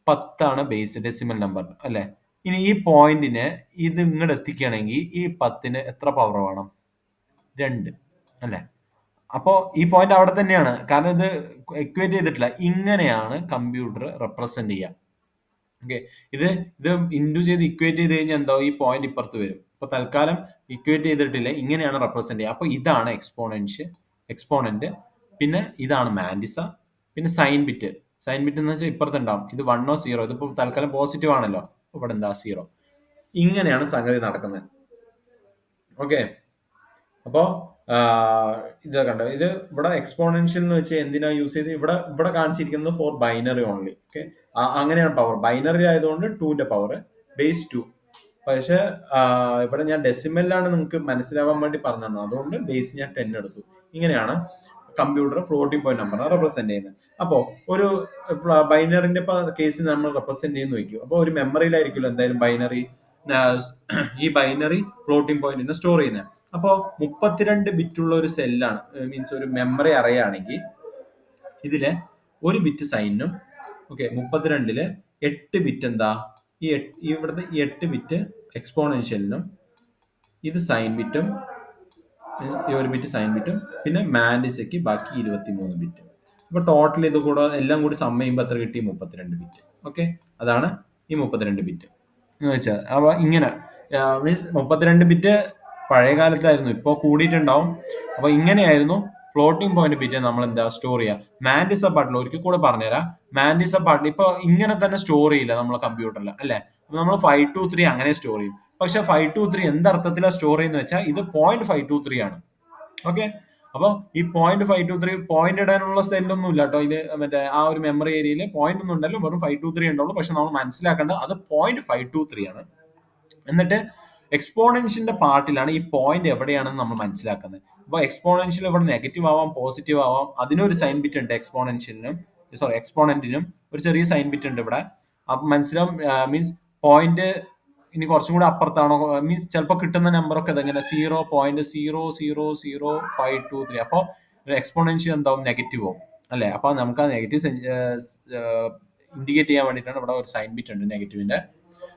10 ബേസ് ഡെസിമൽ നമ്പർ അല്ലെ. ഇനി ഈ പോയിന്റിനെ ഇത് ഇങ്ങോട്ട് എത്തിക്കുകയാണെങ്കിൽ ഈ 10 എത്ര പവർ വേണം? 2 അല്ലെ. അപ്പോ ഈ പോയിന്റ് അവിടെ തന്നെയാണ്, കാരണം ഇത് എക്വേറ്റ് ചെയ്തിട്ടില്ല. ഇങ്ങനെയാണ് കമ്പ്യൂട്ടർ റെപ്രസെന്റ് ചെയ്യുക. ഓക്കെ, ഇത് ഇത് ഇൻഡു ചെയ്ത് ഇക്വേറ്റ് ചെയ്ത് കഴിഞ്ഞാൽ എന്താ, ഈ പോയിന്റ് ഇപ്പുറത്ത് വരും. അപ്പൊ തൽക്കാലം ഇക്വേറ്റ് ചെയ്തിട്ടില്ല, ഇങ്ങനെയാണ് റെപ്രസെന്റ് ചെയ്യുക. അപ്പൊ ഇതാണ് എക്സ്പോണന്റ്, പിന്നെ ഇതാണ് മാൻഡിസ, പിന്നെ സൈൻ ബിറ്റ്. സൈൻ ബിറ്റ് എന്ന് വെച്ചാൽ ഇപ്പുറത്ത് ഉണ്ടാവും. ഇത് 1 or 0, ഇതിപ്പോ തൽക്കാലം പോസിറ്റീവ് ആണല്ലോ, ഇവിടെ എന്താ 0. ഇങ്ങനെയാണ് സംഗതി നടക്കുന്നത്. ഓക്കെ, അപ്പോ ഇത് കണ്ടോ, ഇത് ഇവിടെ എക്സ്പോണൻഷ്യൽ എന്ന് വെച്ചാൽ എന്തിനാ യൂസ് ചെയ്ത്, ഇവിടെ ഇവിടെ കാണിച്ചിരിക്കുന്നത് ഫോർ ബൈനറി ഓൺലി. ഓക്കെ, അങ്ങനെയാണ് പവർ. ബൈനറി ആയതുകൊണ്ട് 2ന്റെ പവർ ബേസ് 2. പക്ഷെ ഇവിടെ ഞാൻ ഡെസിമലിലാണ് നിങ്ങൾക്ക് മനസ്സിലാവാൻ വേണ്ടി പറഞ്ഞു തന്നത്, അതുകൊണ്ട് ബേസ് ഞാൻ 10 എടുത്തു. ഇങ്ങനെയാണ് computer floating point number represent ചെയ്യുന്നത്. അപ്പോൾ ഒരു ബൈനറിന്റെ കേസിൽ നമ്മൾ റെപ്രസെന്റ് ചെയ്യുന്ന വയ്ക്കും. അപ്പോൾ ഒരു മെമ്മറിയിലായിരിക്കുമല്ലോ എന്തായാലും ബൈനറി, ഈ ബൈനറി ഫ്ലോട്ടിംഗ് പോയിന്റിനെ സ്റ്റോർ ചെയ്യുന്നത്. അപ്പോൾ 32 ബിറ്റുള്ള ഒരു സെല്ലാണ്, മീൻസ് ഒരു മെമ്മറി അറിയാണെങ്കിൽ ഇതിലെ ഒരു ബിറ്റ് സൈനും, ഓക്കെ, 32ല് 8 ബിറ്റ് എന്താ, ഇവിടുത്തെ 8 ബിറ്റ് എക്സ്പോണൻഷ്യലിനും, ഇത് സൈൻ ബിറ്റും, ഈ ഒരു ബിറ്റ് സൈൻ ബിറ്റും, പിന്നെ മാൻഡിസയ്ക്ക് ബാക്കി 23 ബിറ്റ്. അപ്പൊ ടോട്ടൽ ഇത് കൂടെ എല്ലാം കൂടി സമ്മ ചെയ്യുമ്പോൾ എത്ര കിട്ടി? 32 ബിറ്റ്. ഓക്കെ, അതാണ് ഈ 32 ബിറ്റ് എന്ന് വെച്ചാൽ. അപ്പൊ ഇങ്ങനെ മീൻസ് 32 ബിറ്റ് പഴയ കാലത്തായിരുന്നു, ഇപ്പോൾ കൂടിയിട്ടുണ്ടാവും. അപ്പൊ ഇങ്ങനെയായിരുന്നു ഫ്ലോട്ടിംഗ് പോയിന്റ് ബിറ്റ് നമ്മൾ എന്താ സ്റ്റോർ ചെയ്യുക. മാൻഡിസ പാർട്ടിൽ ഒരിക്കൽ കൂടെ പറഞ്ഞുതരാം. മാൻഡിസ പാർട്ടിൽ ഇപ്പൊ ഇങ്ങനെ തന്നെ സ്റ്റോർ ചെയ്യില്ല നമ്മളെ കമ്പ്യൂട്ടറിൽ, അല്ലെ. നമ്മൾ 523 അങ്ങനെ സ്റ്റോർ ചെയ്യും. പക്ഷെ 523 എന്തർത്ഥത്തിലാണ് സ്റ്റോർ ചെയ്യുന്ന വെച്ചാൽ ഇത് 0.523 ആണ്. ഓക്കെ, അപ്പൊ ഈ 0.523 പോയിന്റ് ഇടാനുള്ള സെല്ലൊന്നും ഇല്ല കേട്ടോ. ഇത് മറ്റേ ആ ഒരു മെമ്മറി ഏരിയയിൽ പോയിന്റ് ഒന്നും ഉണ്ടല്ലോ, വെറും 523 ഉണ്ടാവുള്ളൂ. പക്ഷെ നമ്മൾ മനസ്സിലാക്കേണ്ടത് അത് 0.523 ആണ്. എന്നിട്ട് എക്സ്പോണൻഷ്യലിന്റെ പാർട്ടിലാണ് ഈ പോയിന്റ് എവിടെയാണെന്ന് നമ്മൾ മനസ്സിലാക്കുന്നത്. അപ്പൊ എക്സ്പോണൻഷ്യൽ ഇവിടെ നെഗറ്റീവ് ആവാം, പോസിറ്റീവ് ആവാം. അതിനൊരു സൈൻ ബിറ്റ് ഉണ്ട് എക്സ്പോണന്റിനും ഒരു ചെറിയ സൈൻ ബിറ്റ് ഉണ്ട് ഇവിടെ. അപ്പൊ മനസ്സിലാവും, മീൻസ് പോയിന്റ് ഇനി കുറച്ചും കൂടെ അപ്പുറത്താണോ, മീൻസ് ചിലപ്പോൾ കിട്ടുന്ന നമ്പർ ഒക്കെ ഇതെങ്ങനെ 0.0000523. അപ്പോൾ എക്സ്പോണൻഷ്യൽ എന്താവും? നെഗറ്റീവ് ആവും, അല്ലെ. അപ്പൊ നമുക്ക് ആ നെഗറ്റീവ് ഇൻഡിക്കേറ്റ് ചെയ്യാൻ വേണ്ടിയിട്ടാണ് ഇവിടെ ഒരു സൈൻ ബിറ്റ് ഉണ്ട് നെഗറ്റീവിന്റെ.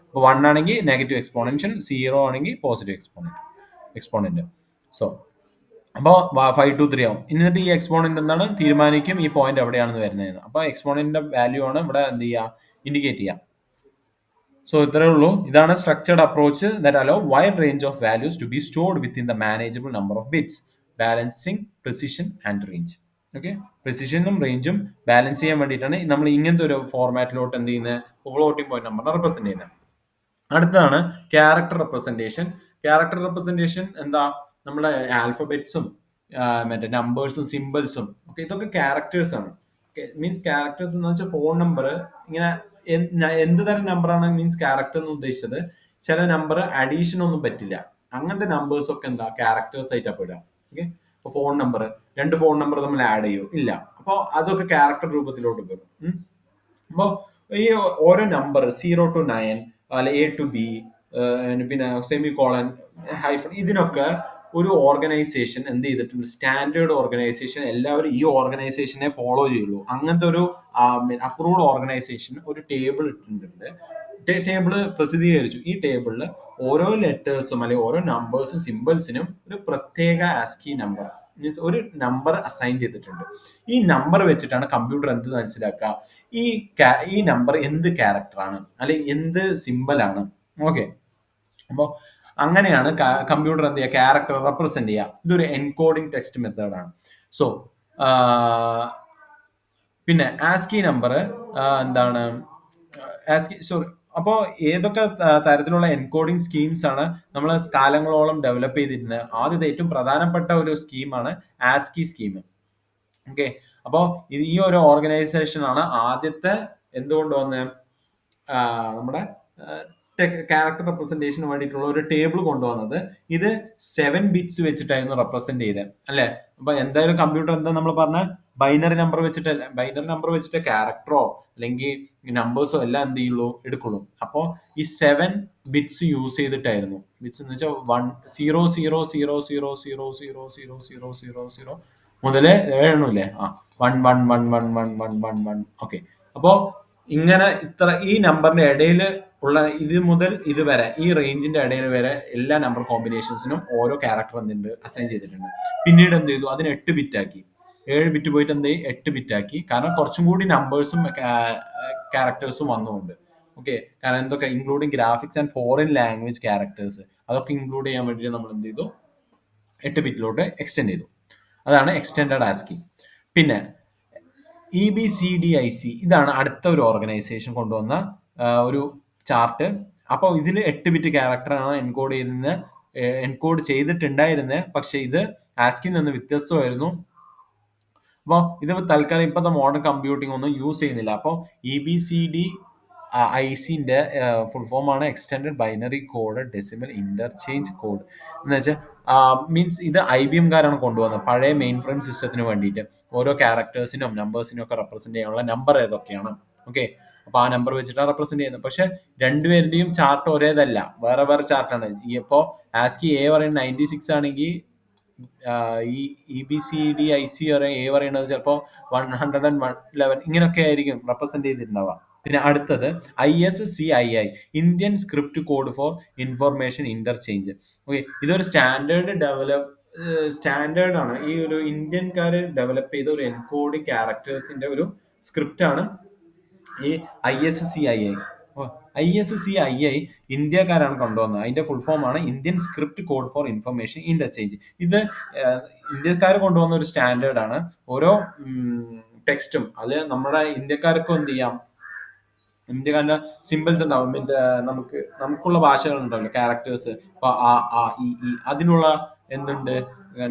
അപ്പോൾ 1 ആണെങ്കിൽ നെഗറ്റീവ് എക്സ്പോണൻഷ്യൽ, 0 ആണെങ്കിൽ പോസിറ്റീവ് എക്സ്പോണന്റ്. സോ അപ്പോൾ 523 ആവും. എന്നിട്ട് ഈ എക്സ്പോണന്റ് എന്താണ് തീരുമാനിക്കും ഈ പോയിന്റ് എവിടെയാണെന്ന് വരുന്നത്. അപ്പൊ എക്സ്പോണന്റിന്റെ വാല്യൂ ആണ് ഇവിടെ എന്ത് ചെയ്യുക, ഇൻഡിക്കേറ്റ് ചെയ്യുക. സോ ഇത്രേ ഉള്ളൂ. ഇതാണ് structured approach that allow wide range of values to be stored within the manageable number of bits, balancing precision and range. Okay, പ്രിസിഷനും റേഞ്ചും ബാലൻസ് ചെയ്യാൻ വേണ്ടിയിട്ടാണ് നമ്മൾ ഇങ്ങനത്തെ ഒരു ഫോർമാറ്റിലോട്ട് എന്ത് ചെയ്യുന്നത്, ഫ്ലോട്ടിംഗ് പോയിന്റ് നമ്പറിനെ റെപ്രസെന്റ് ചെയ്യുന്നത്. അടുത്തതാണ് ക്യാരക്ടർ റെപ്രസെന്റേഷൻ. ക്യാരക്ടർ റെപ്രസെന്റേഷൻ എന്താ, നമ്മുടെ ആൽഫബറ്റ്സും മറ്റേ നമ്പേഴ്സും സിമ്പിൾസും, ഓക്കെ, ഇതൊക്കെ ക്യാരക്ടേഴ്സ് ആണ്. മീൻസ് ക്യാരക്ടേഴ്സ് എന്ന് വെച്ചാൽ ഫോൺ നമ്പർ, ഇങ്ങനെ എന്ത് തരം നമ്പറാണ് മീൻസ് ക്യാരക്ടർ എന്ന് ഉദ്ദേശിച്ചത്. ചില നമ്പർ അഡീഷൻ ഒന്നും പറ്റില്ല, അങ്ങനത്തെ നമ്പേഴ്സ് ഒക്കെ എന്താ ക്യാരക്ടേഴ്സ് ആയിട്ടാണ് പെടുക. ഓക്കെ, ഇപ്പൊ ഫോൺ നമ്പർ, 2 ഫോൺ നമ്പർ തമ്മിൽ ആഡ് ചെയ്യോ? ഇല്ല. അപ്പോൾ അതൊക്കെ ക്യാരക്ടർ രൂപത്തിലോട്ട് വരും. അപ്പോൾ ഈ ഓരോ നമ്പർ 0 to 9 അല്ലെ A to B, പിന്നെ സെമി കോളൻ, ഹൈഫൺ, ഇതിനൊക്കെ ഒരു ഓർഗനൈസേഷൻ എന്ത് ചെയ്തിട്ടുണ്ട്, സ്റ്റാൻഡേർഡ് ഓർഗനൈസേഷൻ. എല്ലാവരും ഈ ഓർഗനൈസേഷനെ ഫോളോ ചെയ്യുള്ളൂ. അങ്ങനത്തെ ഒരു അപ്രൂവ്ഡ് ഓർഗനൈസേഷൻ ഒരു ടേബിൾ ഇട്ടിട്ടുണ്ട്, ടേബിള് പ്രസിദ്ധീകരിച്ചു. ഈ ടേബിളിൽ ഓരോ ലെറ്റേഴ്സും അല്ലെങ്കിൽ ഓരോ നമ്പേഴ്സും സിമ്പിൾസിനും ഒരു പ്രത്യേക ആസ്കി നമ്പർ, മീൻസ് ഒരു നമ്പർ അസൈൻ ചെയ്തിട്ടുണ്ട്. ഈ നമ്പർ വെച്ചിട്ടാണ് കമ്പ്യൂട്ടർ എന്ത് മനസ്സിലാക്കുക, ഈ നമ്പർ എന്ത് ക്യാരക്ടറാണ് അല്ലെങ്കിൽ എന്ത് സിമ്പിളാണ്. ഓക്കെ, അപ്പോൾ അങ്ങനെയാണ് കമ്പ്യൂട്ടർ എന്ത് ചെയ്യുക, ക്യാരക്ടർ റെപ്രസെന്റ് ചെയ്യുക. ഇതൊരു എൻകോഡിംഗ് ടെക്സ്റ്റ് മെത്തേഡാണ്. സോ പിന്നെ ആസ്കി നമ്പർ എന്താണ്, സോറി, അപ്പോൾ ഏതൊക്കെ തരത്തിലുള്ള എൻകോഡിംഗ് സ്കീംസ് ആണ് നമ്മൾ കാലങ്ങളോളം ഡെവലപ്പ് ചെയ്തിരുന്നത്. ആദ്യത്തെ ഏറ്റവും പ്രധാനപ്പെട്ട ഒരു സ്കീമാണ് ആസ്കി സ്കീം. ഓക്കെ, അപ്പോൾ ഈ ഒരു ഓർഗനൈസേഷൻ ആണ് ആദ്യത്തെ എന്തുകൊണ്ട് വന്നത്, നമ്മുടെ ക്യാരക്ടർ റെപ്രസെന്റേഷന് വേണ്ടിയിട്ടുള്ള ഒരു ടേബിൾ കൊണ്ടുവന്നത്. ഇത് 7 ബിറ്റ്സ് വെച്ചിട്ടായിരുന്നു റെപ്രസെന്റ് ചെയ്തത് അല്ലെ. അപ്പൊ എന്തായാലും കമ്പ്യൂട്ടർ എന്താ നമ്മൾ പറഞ്ഞ ബൈനറി നമ്പർ വെച്ചിട്ടല്ല, ബൈനറി നമ്പർ വെച്ചിട്ട് ക്യാരക്ടറോ അല്ലെങ്കിൽ നമ്പേഴ്സോ എല്ലാം എന്ത് ചെയ്യുള്ളൂ എടുക്കുള്ളൂ. അപ്പോൾ ഈ 7 ബിറ്റ്സ് യൂസ് ചെയ്തിട്ടായിരുന്നു, ബിറ്റ്സ് എന്ന് വെച്ചാൽ 1 0 0 0 0 0 0 0 0 0 മുതല് ഏഴെണ്ണല്ലേ, 1 1 1 1 1 1 1. ഓക്കെ, അപ്പോ ഇങ്ങനെ ഇത്ര ഈ നമ്പറിന്റെ ഇടയിൽ ഉള്ള ഇത് മുതൽ ഇത് വരെ ഈ റേഞ്ചിന്റെ ഇടയിൽ വരെ എല്ലാ നമ്പർ കോമ്പിനേഷൻസിനും ഓരോ ക്യാരക്ടർ എന്തുണ്ട് അസൈൻ ചെയ്തിട്ടുണ്ട്. പിന്നീട് എന്ത് ചെയ്തു, അതിന് 8 ബിറ്റ് ആക്കി. 7 ബിറ്റ് പോയിട്ട് എന്ത് ചെയ്യും, 8 ബിറ്റ് ആക്കി. കാരണം കുറച്ചും കൂടി നമ്പേഴ്സും ക്യാരക്ടേഴ്സും വന്നുകൊണ്ട്. ഓക്കെ, കാരണം എന്തൊക്കെ including graphics and foreign language characters അതൊക്കെ ഇൻക്ലൂഡ് ചെയ്യാൻ വേണ്ടി നമ്മൾ എന്ത് ചെയ്തു, 8 ബിറ്റിലോട്ട് എക്സ്റ്റെൻഡ് ചെയ്തു. അതാണ് എക്സ്റ്റെൻഡഡ് ആസ്കി. പിന്നെ EBCDIC ഇതാണ് അടുത്ത ഒരു ഓർഗനൈസേഷൻ കൊണ്ടുവന്ന ഒരു ചാർട്ട്. അപ്പോൾ ഇതിൽ 8 ബിറ്റ് ക്യാരക്ടറാണ് എൻകോഡ് ചെയ്തിട്ടുണ്ടായിരുന്നത്. പക്ഷെ ഇത് ആസ്കിൽ നിന്ന് വ്യത്യസ്തമായിരുന്നു. അപ്പോൾ ഇത് തൽക്കാലം ഇപ്പോഴത്തെ മോഡേൺ കമ്പ്യൂട്ടിംഗ് ഒന്നും യൂസ് ചെയ്യുന്നില്ല. അപ്പോൾ EBCDICന്റെ ഫുൾ ഫോം ആണ് extended binary code decimal interchange code എന്ന് വെച്ചാൽ മീൻസ് ഇത് IBM കാരാണ് കൊണ്ടുവന്നത് പഴയ മെയിൻ ഫ്രെയിം സിസ്റ്റത്തിന് വേണ്ടിയിട്ട്. ഓരോ ക്യാരക്ടേഴ്സിനും നമ്പേഴ്സിനും ഒക്കെ റെപ്രസെന്റ് ചെയ്യാനുള്ള നമ്പർ ഏതൊക്കെയാണ്. ഓക്കെ, അപ്പൊ ആ നമ്പർ വെച്ചിട്ടാണ് റെപ്രസെന്റ് ചെയ്യുന്നത്. പക്ഷെ രണ്ടുപേരുടെയും ചാർട്ട് ഒരേതല്ല, വേറെ വേറെ ചാർട്ടാണ്. ഈ ഇപ്പോ ആസ്കി A പറയുന്നത് 96 ആണെങ്കിൽ ഈ EBCDIC A പറയുന്നത് ചിലപ്പോൾ 111 ഇങ്ങനെയൊക്കെ ആയിരിക്കും റെപ്രസെന്റ് ചെയ്തിട്ടുണ്ടാവുക. പിന്നെ അടുത്തത് ISCII Indian script code for information interchange. Okay, ഇതൊരു സ്റ്റാൻഡേർഡ് ആണ്. ഈ ഒരു ഇന്ത്യൻകാര് ഡെവലപ്പ് ചെയ്ത ഒരു എൻകോഡിംഗ് ക്യാരക്ടേഴ്സിന്റെ ഒരു സ്ക്രിപ്റ്റ് ആണ് ഈ ISCII. ISCII ഇന്ത്യക്കാരാണ് കൊണ്ടുവന്നത്. അതിന്റെ ഫുൾ ഫോം ആണ് Indian script code for information interchange. ഇത് ഇന്ത്യക്കാർ കൊണ്ടുവന്ന ഒരു സ്റ്റാൻഡേർഡ് ആണ്. ഓരോ ടെക്സ്റ്റും അത് നമ്മുടെ ഇന്ത്യക്കാർക്കും എന്ത് ചെയ്യാം, ഇന്ത്യക്കാരുടെ സിമ്പിൾസ് ഉണ്ടാവും. നമുക്കുള്ള ഭാഷകൾ ഉണ്ടാവില്ല, ക്യാരക്ടേഴ്സ്, ഇപ്പൊ ഈ അതിനുള്ള എന്തുണ്ട്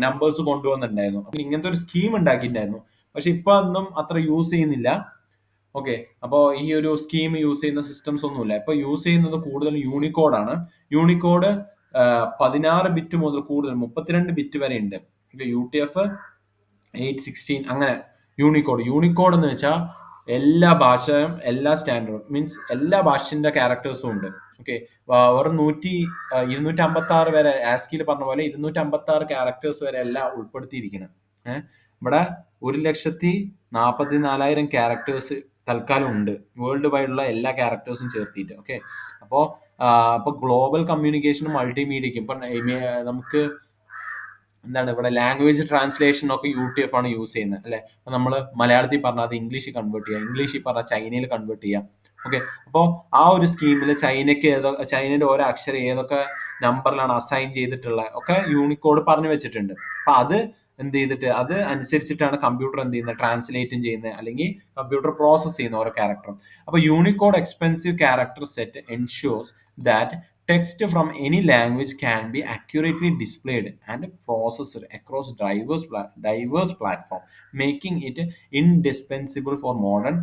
നമ്പേഴ്സ് കൊണ്ടുവന്നിട്ടുണ്ടായിരുന്നു. അപ്പൊ ഇങ്ങനത്തെ ഒരു സ്കീം ഉണ്ടാക്കിയിട്ടുണ്ടായിരുന്നു. പക്ഷെ ഇപ്പൊ ഒന്നും അത്ര യൂസ് ചെയ്യുന്നില്ല. ഓക്കെ, അപ്പോൾ ഈ ഒരു സ്കീം യൂസ് ചെയ്യുന്ന സിസ്റ്റംസ് ഒന്നുമില്ല. ഇപ്പൊ യൂസ് ചെയ്യുന്നത് കൂടുതൽ യൂണിക്കോഡാണ്. യൂണിക്കോഡ് 16 ബിറ്റ് മുതൽ കൂടുതൽ 32 ബിറ്റ് വരെ ഉണ്ട്. UTF 816 അങ്ങനെ യൂണിക്കോഡ് എന്ന് വെച്ചാൽ എല്ലാ ഭാഷയും എല്ലാ സ്റ്റാൻഡേർഡും മീൻസ് എല്ലാ ഭാഷന്റെ ക്യാരക്ടേഴ്സും ഉണ്ട്. ഓക്കെ, വെറും 256 വരെ ആസ്കിയിൽ പറഞ്ഞ പോലെ 256 ക്യാരക്ടേഴ്സ് വരെ എല്ലാം ഉൾപ്പെടുത്തിയിരിക്കണം. ഇവിടെ 1,44,000 ക്യാരക്ടേഴ്സ് തൽക്കാലം ഉണ്ട്, വേൾഡ് വൈഡുള്ള എല്ലാ ക്യാരക്ടേഴ്സും ചേർത്തിട്ട്. ഓക്കെ, അപ്പോൾ ഗ്ലോബൽ കമ്മ്യൂണിക്കേഷനും മൾട്ടിമീഡിയക്കും ഇപ്പൊ നമുക്ക് എന്താണ് ഇവിടെ ലാംഗ്വേജ് ട്രാൻസ്ലേഷൻ ഒക്കെ UTF ആണ് യൂസ് ചെയ്യുന്നത് അല്ലെ. അപ്പൊ നമ്മൾ മലയാളത്തിൽ പറഞ്ഞാൽ അത് ഇംഗ്ലീഷിൽ കൺവേർട്ട് ചെയ്യാം, ഇംഗ്ലീഷിൽ പറഞ്ഞാൽ ചൈനയിൽ കൺവേർട്ട് ചെയ്യാം. ഓക്കെ, അപ്പോൾ ആ ഒരു സ്കീമിൽ ചൈനയുടെ ഓരോ അക്ഷരം ഏതൊക്കെ നമ്പറിലാണ് അസൈൻ ചെയ്തിട്ടുള്ളത് ഒക്കെ യൂണിക്കോഡ് പറഞ്ഞു വെച്ചിട്ടുണ്ട്. അപ്പൊ അത് എന്ത് ചെയ്തിട്ട് അത് അനുസരിച്ചിട്ടാണ് കമ്പ്യൂട്ടർ എന്ത് ചെയ്യുന്നത്, ട്രാൻസ്ലേറ്റും ചെയ്യുന്നത് അല്ലെങ്കിൽ കമ്പ്യൂട്ടർ പ്രോസസ് ചെയ്യുന്ന ഓരോ ക്യാരക്ടറും. അപ്പൊ Unicode expensive character set ensures that text from any language can be accurately displayed and processed across diverse platforms, making it indispensable for modern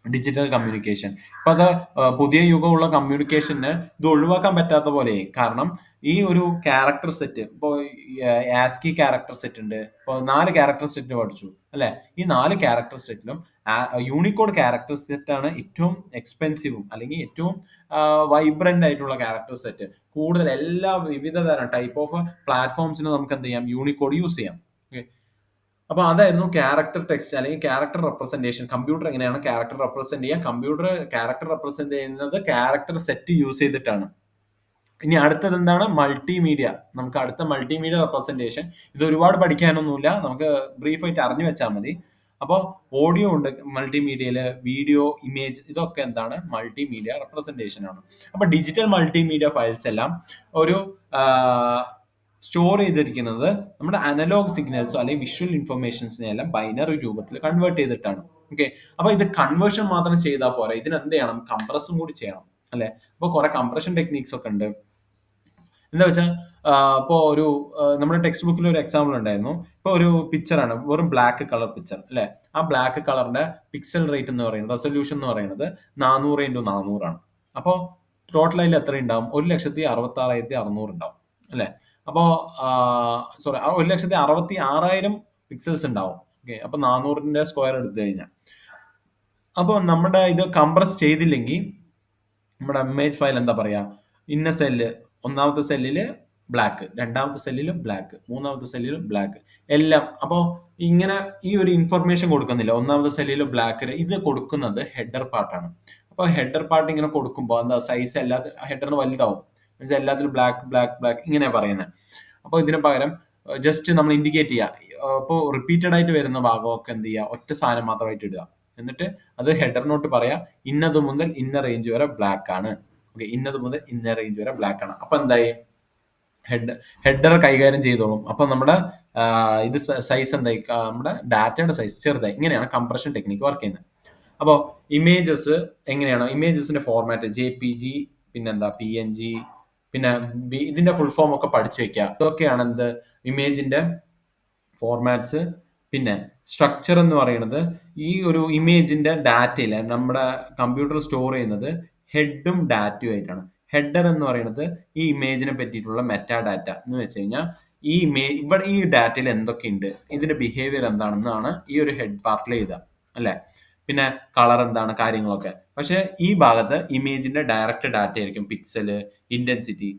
digital communication. ഇപ്പൊ അത് പുതിയ യുഗമുള്ള കമ്മ്യൂണിക്കേഷന് ഇത് ഒഴിവാക്കാൻ പറ്റാത്ത പോലെ. കാരണം ഈ ഒരു ക്യാരക്ടർ സെറ്റ്, ഇപ്പോൾ ആസ്കി ക്യാരക്ടർ സെറ്റ് ഉണ്ട്, ഇപ്പോൾ 4 ക്യാരക്ടർ സെറ്റ് പഠിച്ചു അല്ലെ. ഈ 4 ക്യാരക്ടർ സെറ്റിലും യൂണിക്കോഡ് ക്യാരക്ടർ സെറ്റ് ആണ് ഏറ്റവും എക്സ്പെൻസീവും അല്ലെങ്കിൽ ഏറ്റവും വൈബ്രന്റ് ആയിട്ടുള്ള ക്യാരക്ടർ സെറ്റ്. കൂടുതൽ എല്ലാ വിവിധ തരം ടൈപ്പ് ഓഫ് പ്ലാറ്റ്ഫോംസിന് നമുക്ക് എന്ത് ചെയ്യാം, യൂണിക്കോഡ് യൂസ് ചെയ്യാം. അപ്പൊ അതായിരുന്നു ക്യാരക്ടർ ടെക്സ്റ്റ് അല്ലെങ്കിൽ ക്യാരക്ടർ റെപ്രസെന്റേഷൻ. കമ്പ്യൂട്ടർ എങ്ങനെയാണ് ക്യാരക്ടർ റെപ്രസെന്റ് ചെയ്യുക, കമ്പ്യൂട്ടർ ക്യാരക്ടർ റെപ്രസെന്റ് ചെയ്യുന്നത് ക്യാരക്ടർ സെറ്റ് യൂസ് ചെയ്തിട്ടാണ്. ഇനി അടുത്തത് എന്താണ്, മൾട്ടിമീഡിയ. നമുക്ക് അടുത്ത മൾട്ടിമീഡിയ റെപ്രസെന്റേഷൻ. ഇത് ഒരുപാട് പഠിക്കാനൊന്നുമില്ല, നമുക്ക് ബ്രീഫ് ആയിട്ട് അറിഞ്ഞു വെച്ചാൽ മതി. അപ്പോൾ ഓഡിയോ ഉണ്ട് മൾട്ടിമീഡിയയില്, വീഡിയോ, ഇമേജ്, ഇതൊക്കെ എന്താണ് മൾട്ടിമീഡിയ റെപ്രസെന്റേഷൻ ആണ്. അപ്പൊ ഡിജിറ്റൽ മൾട്ടിമീഡിയ ഫയൽസ് എല്ലാം ഒരു സ്റ്റോർ ചെയ്തിരിക്കുന്നത് നമ്മുടെ അനലോഗ് സിഗ്നൽസോ അല്ലെങ്കിൽ വിഷ്വൽ ഇൻഫർമേഷൻസിനെ എല്ലാം ബൈനറി രൂപത്തിൽ കൺവേർട്ട് ചെയ്തിട്ടാണ്. ഓക്കെ, അപ്പൊ ഇത് കൺവേർഷൻ മാത്രം ചെയ്താൽ പോരാ, ഇതിന് എന്ത് ചെയ്യണം, കംപ്രസും കൂടി ചെയ്യണം അല്ലെ. അപ്പൊ കുറെ കംപ്രഷൻ ടെക്നിക്സ് ഒക്കെ ഉണ്ട്. എന്താ വെച്ചാൽ ഇപ്പോൾ ഒരു നമ്മുടെ ടെക്സ്റ്റ് ബുക്കിൽ ഒരു എക്സാമ്പിൾ ഉണ്ടായിരുന്നു. ഇപ്പോൾ ഒരു പിക്ചറാണ്, വെറും ബ്ലാക്ക് കളർ പിക്ചർ അല്ലെ. ആ ബ്ലാക്ക് കളറിന്റെ പിക്സൽ റേറ്റ് എന്ന് പറയുന്നത്, റെസൊല്യൂഷൻ എന്ന് പറയുന്നത് 400 × 400 ആണ്. അപ്പോൾ ടോട്ടൽ അതിൽ എത്ര ഉണ്ടാവും? 1,66,600 ഉണ്ടാവും അല്ലേ? അപ്പോൾ സോറി 1,66,000 പിക്സൽസ് ഉണ്ടാവും. ഓക്കെ, അപ്പൊ 400ന്റെ സ്ക്വയർ എടുത്തു കഴിഞ്ഞാൽ, അപ്പോൾ നമ്മുടെ ഇത് കംപ്രസ് ചെയ്തില്ലെങ്കിൽ നമ്മുടെ ഇമേജ് ഫയൽ എന്താ പറയാ, ഇന്ന സെല്ല് ഒന്നാമത്തെ സെല്ലില് ബ്ലാക്ക്, രണ്ടാമത്തെ സെല്ലിൽ ബ്ലാക്ക്, മൂന്നാമത്തെ സെല്ലിൽ ബ്ലാക്ക്, എല്ലാം. അപ്പോൾ ഇങ്ങനെ ഈ ഒരു ഇൻഫർമേഷൻ കൊടുക്കുന്നില്ല, ഒന്നാമത്തെ സെല്ലിൽ ബ്ലാക്ക്, ഇത് കൊടുക്കുന്നത് ഹെഡർ പാർട്ടാണ്. അപ്പോൾ ഹെഡർ പാർട്ട് ഇങ്ങനെ കൊടുക്കുമ്പോൾ എന്താ സൈസ് എല്ലാ ഹെഡറിന് വലുതാവും, എല്ലാത്തിലും ബ്ലാക്ക് ബ്ലാക്ക് ബ്ലാക്ക് ഇങ്ങനെ പറയുന്നത്. അപ്പോൾ ഇതിന് പകരം ജസ്റ്റ് നമ്മൾ ഇൻഡിക്കേറ്റ് ചെയ്യുക. അപ്പോൾ റിപ്പീറ്റഡ് ആയിട്ട് വരുന്ന ഭാഗമൊക്കെ എന്ത് ചെയ്യുക, ഒറ്റ സാധനം മാത്രമായിട്ട് ഇടുക. എന്നിട്ട് അത് ഹെഡറിനോട്ട് പറയാ, ഇന്നത് മുതൽ ഇന്ന റേഞ്ച് വരെ ബ്ലാക്ക് ആണ്. ഓക്കെ, ഇന്നത് മുതൽ ഇന്ന റേഞ്ച് വരെ ബ്ലാക്ക് ആണ്. അപ്പൊ എന്തായി, ഹെഡർ കൈകാര്യം ചെയ്തോളും. അപ്പൊ നമ്മുടെ ഇത് സൈസ് എന്തായി, നമ്മുടെ ഡാറ്റയുടെ സൈസ് ചെറുതായി. ഇങ്ങനെയാണ് കംപ്രഷൻ ടെക്നിക്ക് വർക്ക് ചെയ്യുന്നത്. അപ്പോൾ ഇമേജസ് എങ്ങനെയാണ്, ഇമേജസിന്റെ ഫോർമാറ്റ് JPG, പിന്നെന്താ PNG, പിന്നെ ഇതിന്റെ ഫുൾ ഫോം ഒക്കെ പഠിച്ചു വെക്കുക. ഇതൊക്കെയാണ് എന്ത്, ഇമേജിന്റെ ഫോർമാറ്റ്സ്. പിന്നെ സ്ട്രക്ചർ എന്ന് പറയുന്നത് ഈ ഒരു ഇമേജിന്റെ ഡാറ്റയിൽ നമ്മുടെ കമ്പ്യൂട്ടർ സ്റ്റോർ ചെയ്യുന്നത് ഹെഡും ഡാറ്റയും ആയിട്ടാണ്. ഹെഡർ എന്ന് പറയുന്നത് ഈ ഇമേജിനെ പറ്റിയിട്ടുള്ള മെറ്റാ ഡാറ്റ എന്ന് വെച്ച് കഴിഞ്ഞാൽ ഈ ഇവിടെ ഈ ഡാറ്റയിൽ എന്തൊക്കെയുണ്ട്, ഇതിന്റെ ബിഹേവിയർ എന്താണെന്നാണ് ഈ ഒരു ഹെഡ് പാർട്ടിൽ എഴുതുക അല്ലെ. പിന്നെ കളർ എന്താണ്, കാര്യങ്ങളൊക്കെ. പക്ഷെ ഈ ഭാഗത്ത് ഇമേജിന്റെ ഡയറക്റ്റ് ഡാറ്റ ആയിരിക്കും, pixel, intensity,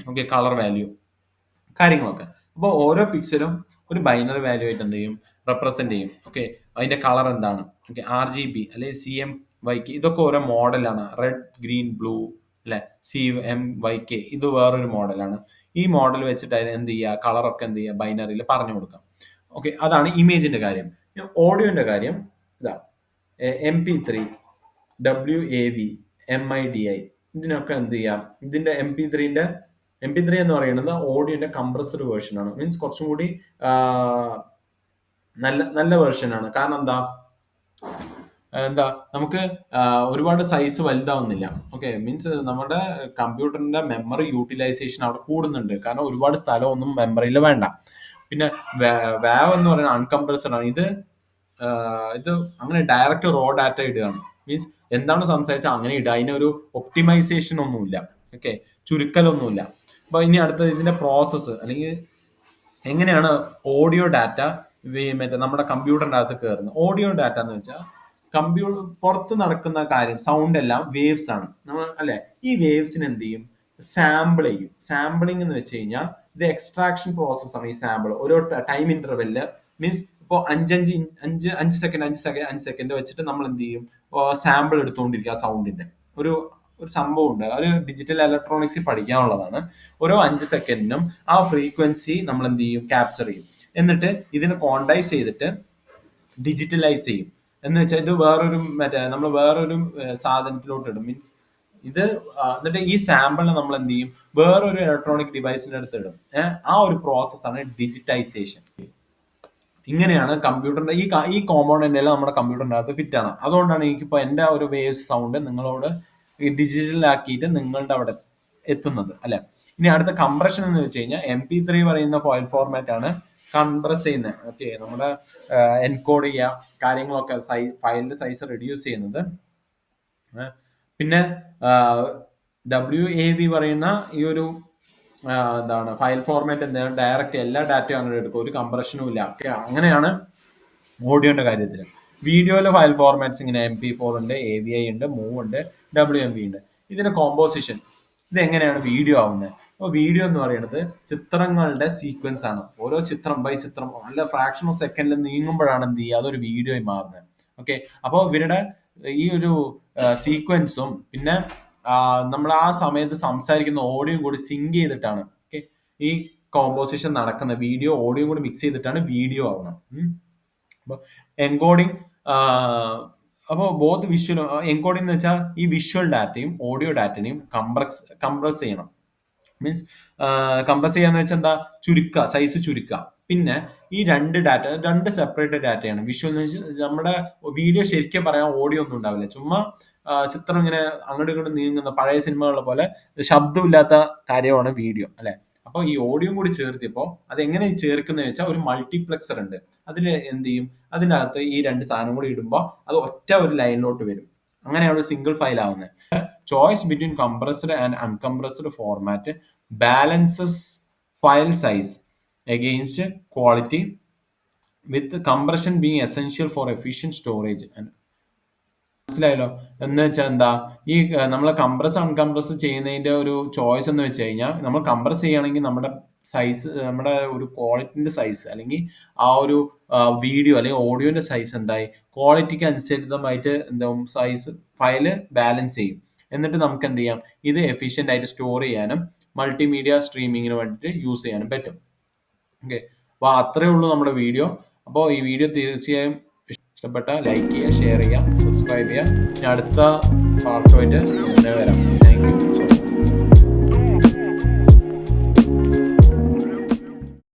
okay, colour value, കാര്യങ്ങളൊക്കെ. അപ്പോൾ ഓരോ പിക്സലും ഒരു ബൈനറി വാല്യൂ ആയിട്ട് എന്ത് ചെയ്യും, റെപ്രസെന്റ് ചെയ്യും. ഓക്കെ, അതിന്റെ കളർ എന്താണ്, ഓക്കെ, RGB അല്ലെങ്കിൽ CMYK, ഇതൊക്കെ ഓരോ മോഡലാണ്. റെഡ്, ഗ്രീൻ, ബ്ലൂ അല്ലെ, CMYK ഇത് വേറൊരു മോഡലാണ്. ഈ മോഡൽ വെച്ചിട്ട് അതിന് എന്ത് ചെയ്യുക, കളറൊക്കെ എന്ത് ചെയ്യുക, ബൈനറിയിൽ പറഞ്ഞു കൊടുക്കാം. ഓക്കെ, അതാണ് ഇമേജിന്റെ കാര്യം. ഓഡിയോന്റെ കാര്യം ഇതാ, MP3, WAV, MIDI, ഇതിനൊക്കെ എന്ത് ചെയ്യാം, ഇതിന്റെ MP3 എന്ന് പറയുന്നത് ഓഡിയോന്റെ കംപ്രസ്ഡ് വേർഷൻ ആണ്. മീൻസ് കുറച്ചും കൂടി നല്ല വേർഷൻ ആണ്. കാരണം എന്താ നമുക്ക് ഒരുപാട് സൈസ് വലുതാവുന്നില്ല. ഓക്കെ, മീൻസ് നമ്മുടെ കമ്പ്യൂട്ടറിന്റെ മെമ്മറി യൂട്ടിലൈസേഷൻ അവിടെ കൂടുന്നുണ്ട്. കാരണം ഒരുപാട് സ്ഥലമൊന്നും മെമ്മറിയിൽ വേണ്ട. പിന്നെ വാവ് എന്ന് പറയുന്നത് അൺകംപ്രസ്ഡ് ആണ്. ഇത് അങ്ങനെ ഡയറക്റ്റ് റോ ഡാറ്റ ഇടുകയാണ്. മീൻസ് എന്താണ് സംസാരിച്ചാൽ അങ്ങനെ ഇടുക, അതിനൊരു ഒപ്റ്റിമൈസേഷൻ ഒന്നുമില്ല. ഓക്കെ, ചുരുക്കലൊന്നുമില്ല. അപ്പൊ ഇനി അടുത്തത് ഇതിന്റെ പ്രോസസ്സ്, അല്ലെങ്കിൽ എങ്ങനെയാണ് ഓഡിയോ ഡാറ്റ മറ്റേ നമ്മുടെ കമ്പ്യൂട്ടറിന്റെ അകത്ത് കയറുന്നത്. ഓഡിയോ ഡാറ്റ എന്ന് വെച്ചാൽ പുറത്ത് നടക്കുന്ന കാര്യം, സൗണ്ട് എല്ലാം വേവ്സ് ആണ് നമ്മൾ അല്ലെ. ഈ വേവ്സിന് എന്ത് ചെയ്യും, സാമ്പിൾ ചെയ്യും. സാമ്പിളിംഗ് എന്ന് വെച്ച് കഴിഞ്ഞാൽ ഇത് എക്സ്ട്രാക്ഷൻ പ്രോസസ് ആണ്. ഈ സാമ്പിൾ ഓരോ ടൈം ഇന്റർവെല്ല്, മീൻസ് ഇപ്പോൾ 5 സെക്കൻഡ് വെച്ചിട്ട് നമ്മൾ എന്ത് ചെയ്യും, സാമ്പിൾ എടുത്തുകൊണ്ടിരിക്കുക. സൗണ്ടിന്റെ ഒരു സംഭവം ഉണ്ട്, ഒരു ഡിജിറ്റൽ ഇലക്ട്രോണിക്സിൽ പഠിക്കാനുള്ളതാണ്. ഓരോ 5 സെക്കൻഡിനും ആ ഫ്രീക്വൻസി നമ്മൾ എന്ത് ചെയ്യും, ക്യാപ്ചർ ചെയ്യും. എന്നിട്ട് ഇതിനെ ക്വാണ്ടൈസ് ചെയ്തിട്ട് ഡിജിറ്റലൈസ് ചെയ്യും. എന്ന് വെച്ചാൽ ഇത് നമ്മൾ വേറൊരു സാധനത്തിലോട്ട് ഇടും. മീൻസ് ഇത് എന്നിട്ട് ഈ സാമ്പിളിനെ നമ്മൾ എന്ത് ചെയ്യും, വേറൊരു ഇലക്ട്രോണിക് ഡിവൈസിന്റെ അടുത്ത് ഇടും. ആ ഒരു പ്രോസസ്സാണ് ഡിജിറ്റൈസേഷൻ. ഇങ്ങനെയാണ് കമ്പ്യൂട്ടറിന്റെ ഈ കോമ്പോണന്റ് എല്ലാം നമ്മുടെ കമ്പ്യൂട്ടറിന്റെ അകത്ത് ഫിറ്റ് ആണ്. അതുകൊണ്ടാണ് എനിക്കിപ്പോ എന്റെ ഒരു വേവ്സ് സൗണ്ട് നിങ്ങളോട് ഡിജിറ്റൽ ആക്കിയിട്ട് നിങ്ങളുടെ അവിടെ എത്തുന്നത് അല്ലെ. ഇനി അടുത്ത കംപ്രഷൻ എന്ന് വെച്ച് കഴിഞ്ഞാൽ MP3 പറയുന്ന ഫയൽ ഫോർമാറ്റ് ആണ് കംപ്രസ് ചെയ്യുന്നത്. ഓക്കെ, നമ്മുടെ എൻകോഡ് ചെയ്യുക, കാര്യങ്ങളൊക്കെ, ഫയലിന്റെ സൈസ് റെഡ്യൂസ് ചെയ്യുന്നത്. പിന്നെ WAV പറയുന്ന ഈ ഒരു എന്താണ് ഫയൽ ഫോർമാറ്റ്, എന്താണ് ഡയറക്റ്റ് എല്ലാ ഡാറ്റയും അങ്ങനെ എടുക്കും, ഒരു കംപ്രഷനും ഇല്ല. ഓക്കെ, അങ്ങനെയാണ് ഓഡിയോന്റെ കാര്യത്തിൽ. വീഡിയോയിലെ ഫയൽ ഫോർമാറ്റ്സ് ഇങ്ങനെ MP4 ഉണ്ട്, AVI ഉണ്ട്, മൂവ് ഉണ്ട്, WMV ഉണ്ട്. ഇതിന്റെ കോമ്പോസിഷൻ, ഇത് എങ്ങനെയാണ് വീഡിയോ ആവുന്നത്. അപ്പോൾ വീഡിയോ എന്ന് പറയുന്നത് ചിത്രങ്ങളുടെ സീക്വൻസ് ആണ്. ഓരോ ചിത്രം ബൈ ചിത്രം നല്ല ഫ്രാക്ഷൻ ഓഫ് സെക്കൻഡിൽ നീങ്ങുമ്പോഴാണ് എന്ത് ചെയ്യുക, അതൊരു വീഡിയോ ആയി മാറുന്നത്. ഓക്കെ, അപ്പോൾ ഇവരുടെ ഈ ഒരു സീക്വൻസും പിന്നെ നമ്മൾ ആ സമയത്ത് സംസാരിക്കുന്ന ഓഡിയോയും കൂടി സിങ്ക് ചെയ്തിട്ടാണ് ഓക്കെ ഈ കോമ്പോസിഷൻ നടക്കുന്നത്. വീഡിയോ ഓഡിയോ കൂടി മിക്സ് ചെയ്തിട്ടാണ് വീഡിയോ ആവുന്നത്. അപ്പോൾ എൻകോഡിങ്, അപ്പോൾ ബോത്ത് വിഷ്വൽ എൻകോഡിംഗ് എന്ന് വെച്ചാൽ ഈ വിഷ്വൽ ഡാറ്റയും ഓഡിയോ ഡാറ്റയും കംപ്രസ് ചെയ്യണം. മീൻസ് കംപ്രസ് ചെയ്യാന്ന് വെച്ചാൽ എന്താ, ചുരുക്കുക, സൈസ് ചുരുക്കുക. പിന്നെ ഈ രണ്ട് സെപ്പറേറ്റ് ഡാറ്റയാണ്. വിഷ്വൽ എന്ന് വെച്ചാൽ നമ്മുടെ വീഡിയോ ശരിക്കും പറയാൻ ഓഡിയോ ഒന്നും ഉണ്ടാവില്ല, ചുമ്മാ ചിത്രം ഇങ്ങനെ അങ്ങോട്ടും ഇങ്ങോട്ടും നീങ്ങുന്ന പഴയ സിനിമകളെ പോലെ ശബ്ദമില്ലാത്ത കാര്യമാണ് വീഡിയോ അല്ലെ. അപ്പോൾ ഈ ഓഡിയോ കൂടി ചേർത്തിയപ്പോൾ അത് എങ്ങനെ ചേർക്കുന്നത് വെച്ചാൽ ഒരു മൾട്ടിപ്ലക്സർ ഉണ്ട്. അതിൽ എന്ത് ചെയ്യും, അതിനകത്ത് ഈ രണ്ട് സാധനം കൂടി ഇടുമ്പോൾ അത് ഒറ്റ ഒരു ലൈനിലോട്ട് വരും. അങ്ങനെയാണ് ഒരു സിംഗിൾ ഫയൽ ആവുന്നത്. Choice between compressed and uncompressed format balances file size against quality with compression being essential for efficient storage. മനസ്സിലായല്ലോ? എന്ന് വെച്ചാൽ എന്താ, ഈ നമ്മൾ കംപ്രസ് അൺകംപ്രസ് ചെയ്യുന്നതിന്റെ ഒരു ചോയ്സ് എന്ന് വെച്ച് കഴിഞ്ഞാൽ, നമ്മൾ കംപ്രസ് ചെയ്യുകയാണെങ്കിൽ നമ്മുടെ സൈസ്, നമ്മുടെ ഒരു ക്വാളിറ്റിന്റെ സൈസ് അല്ലെങ്കിൽ ആ ഒരു വീഡിയോ അല്ലെങ്കിൽ ഓഡിയോന്റെ സൈസ് എന്തായി ക്വാളിറ്റിക്ക് അനുസരിതമായിട്ട് എന്താവും സൈസ് ഫയല് ബാലൻസ് ചെയ്യും. എന്നിട്ട് നമുക്ക് എന്ത് ചെയ്യാം, ഇത് എഫിഷ്യന്റ് ആയിട്ട് സ്റ്റോർ ചെയ്യാനും മൾട്ടിമീഡിയ സ്ട്രീമിങ്ങിന് വേണ്ടിയിട്ട് യൂസ് ചെയ്യാനും പറ്റും. ഓക്കെ, അപ്പോൾ അത്രയേ ഉള്ളൂ നമ്മുടെ വീഡിയോ. അപ്പോൾ ഈ വീഡിയോ തീർച്ചയായും ഇഷ്ടപ്പെട്ട ലൈക്ക് ചെയ്യുക, ഷെയർ ചെയ്യുക, സബ്സ്ക്രൈബ് ചെയ്യുക. ഞാൻ അടുത്ത പാർട്ടുമായിട്ട് വരാം.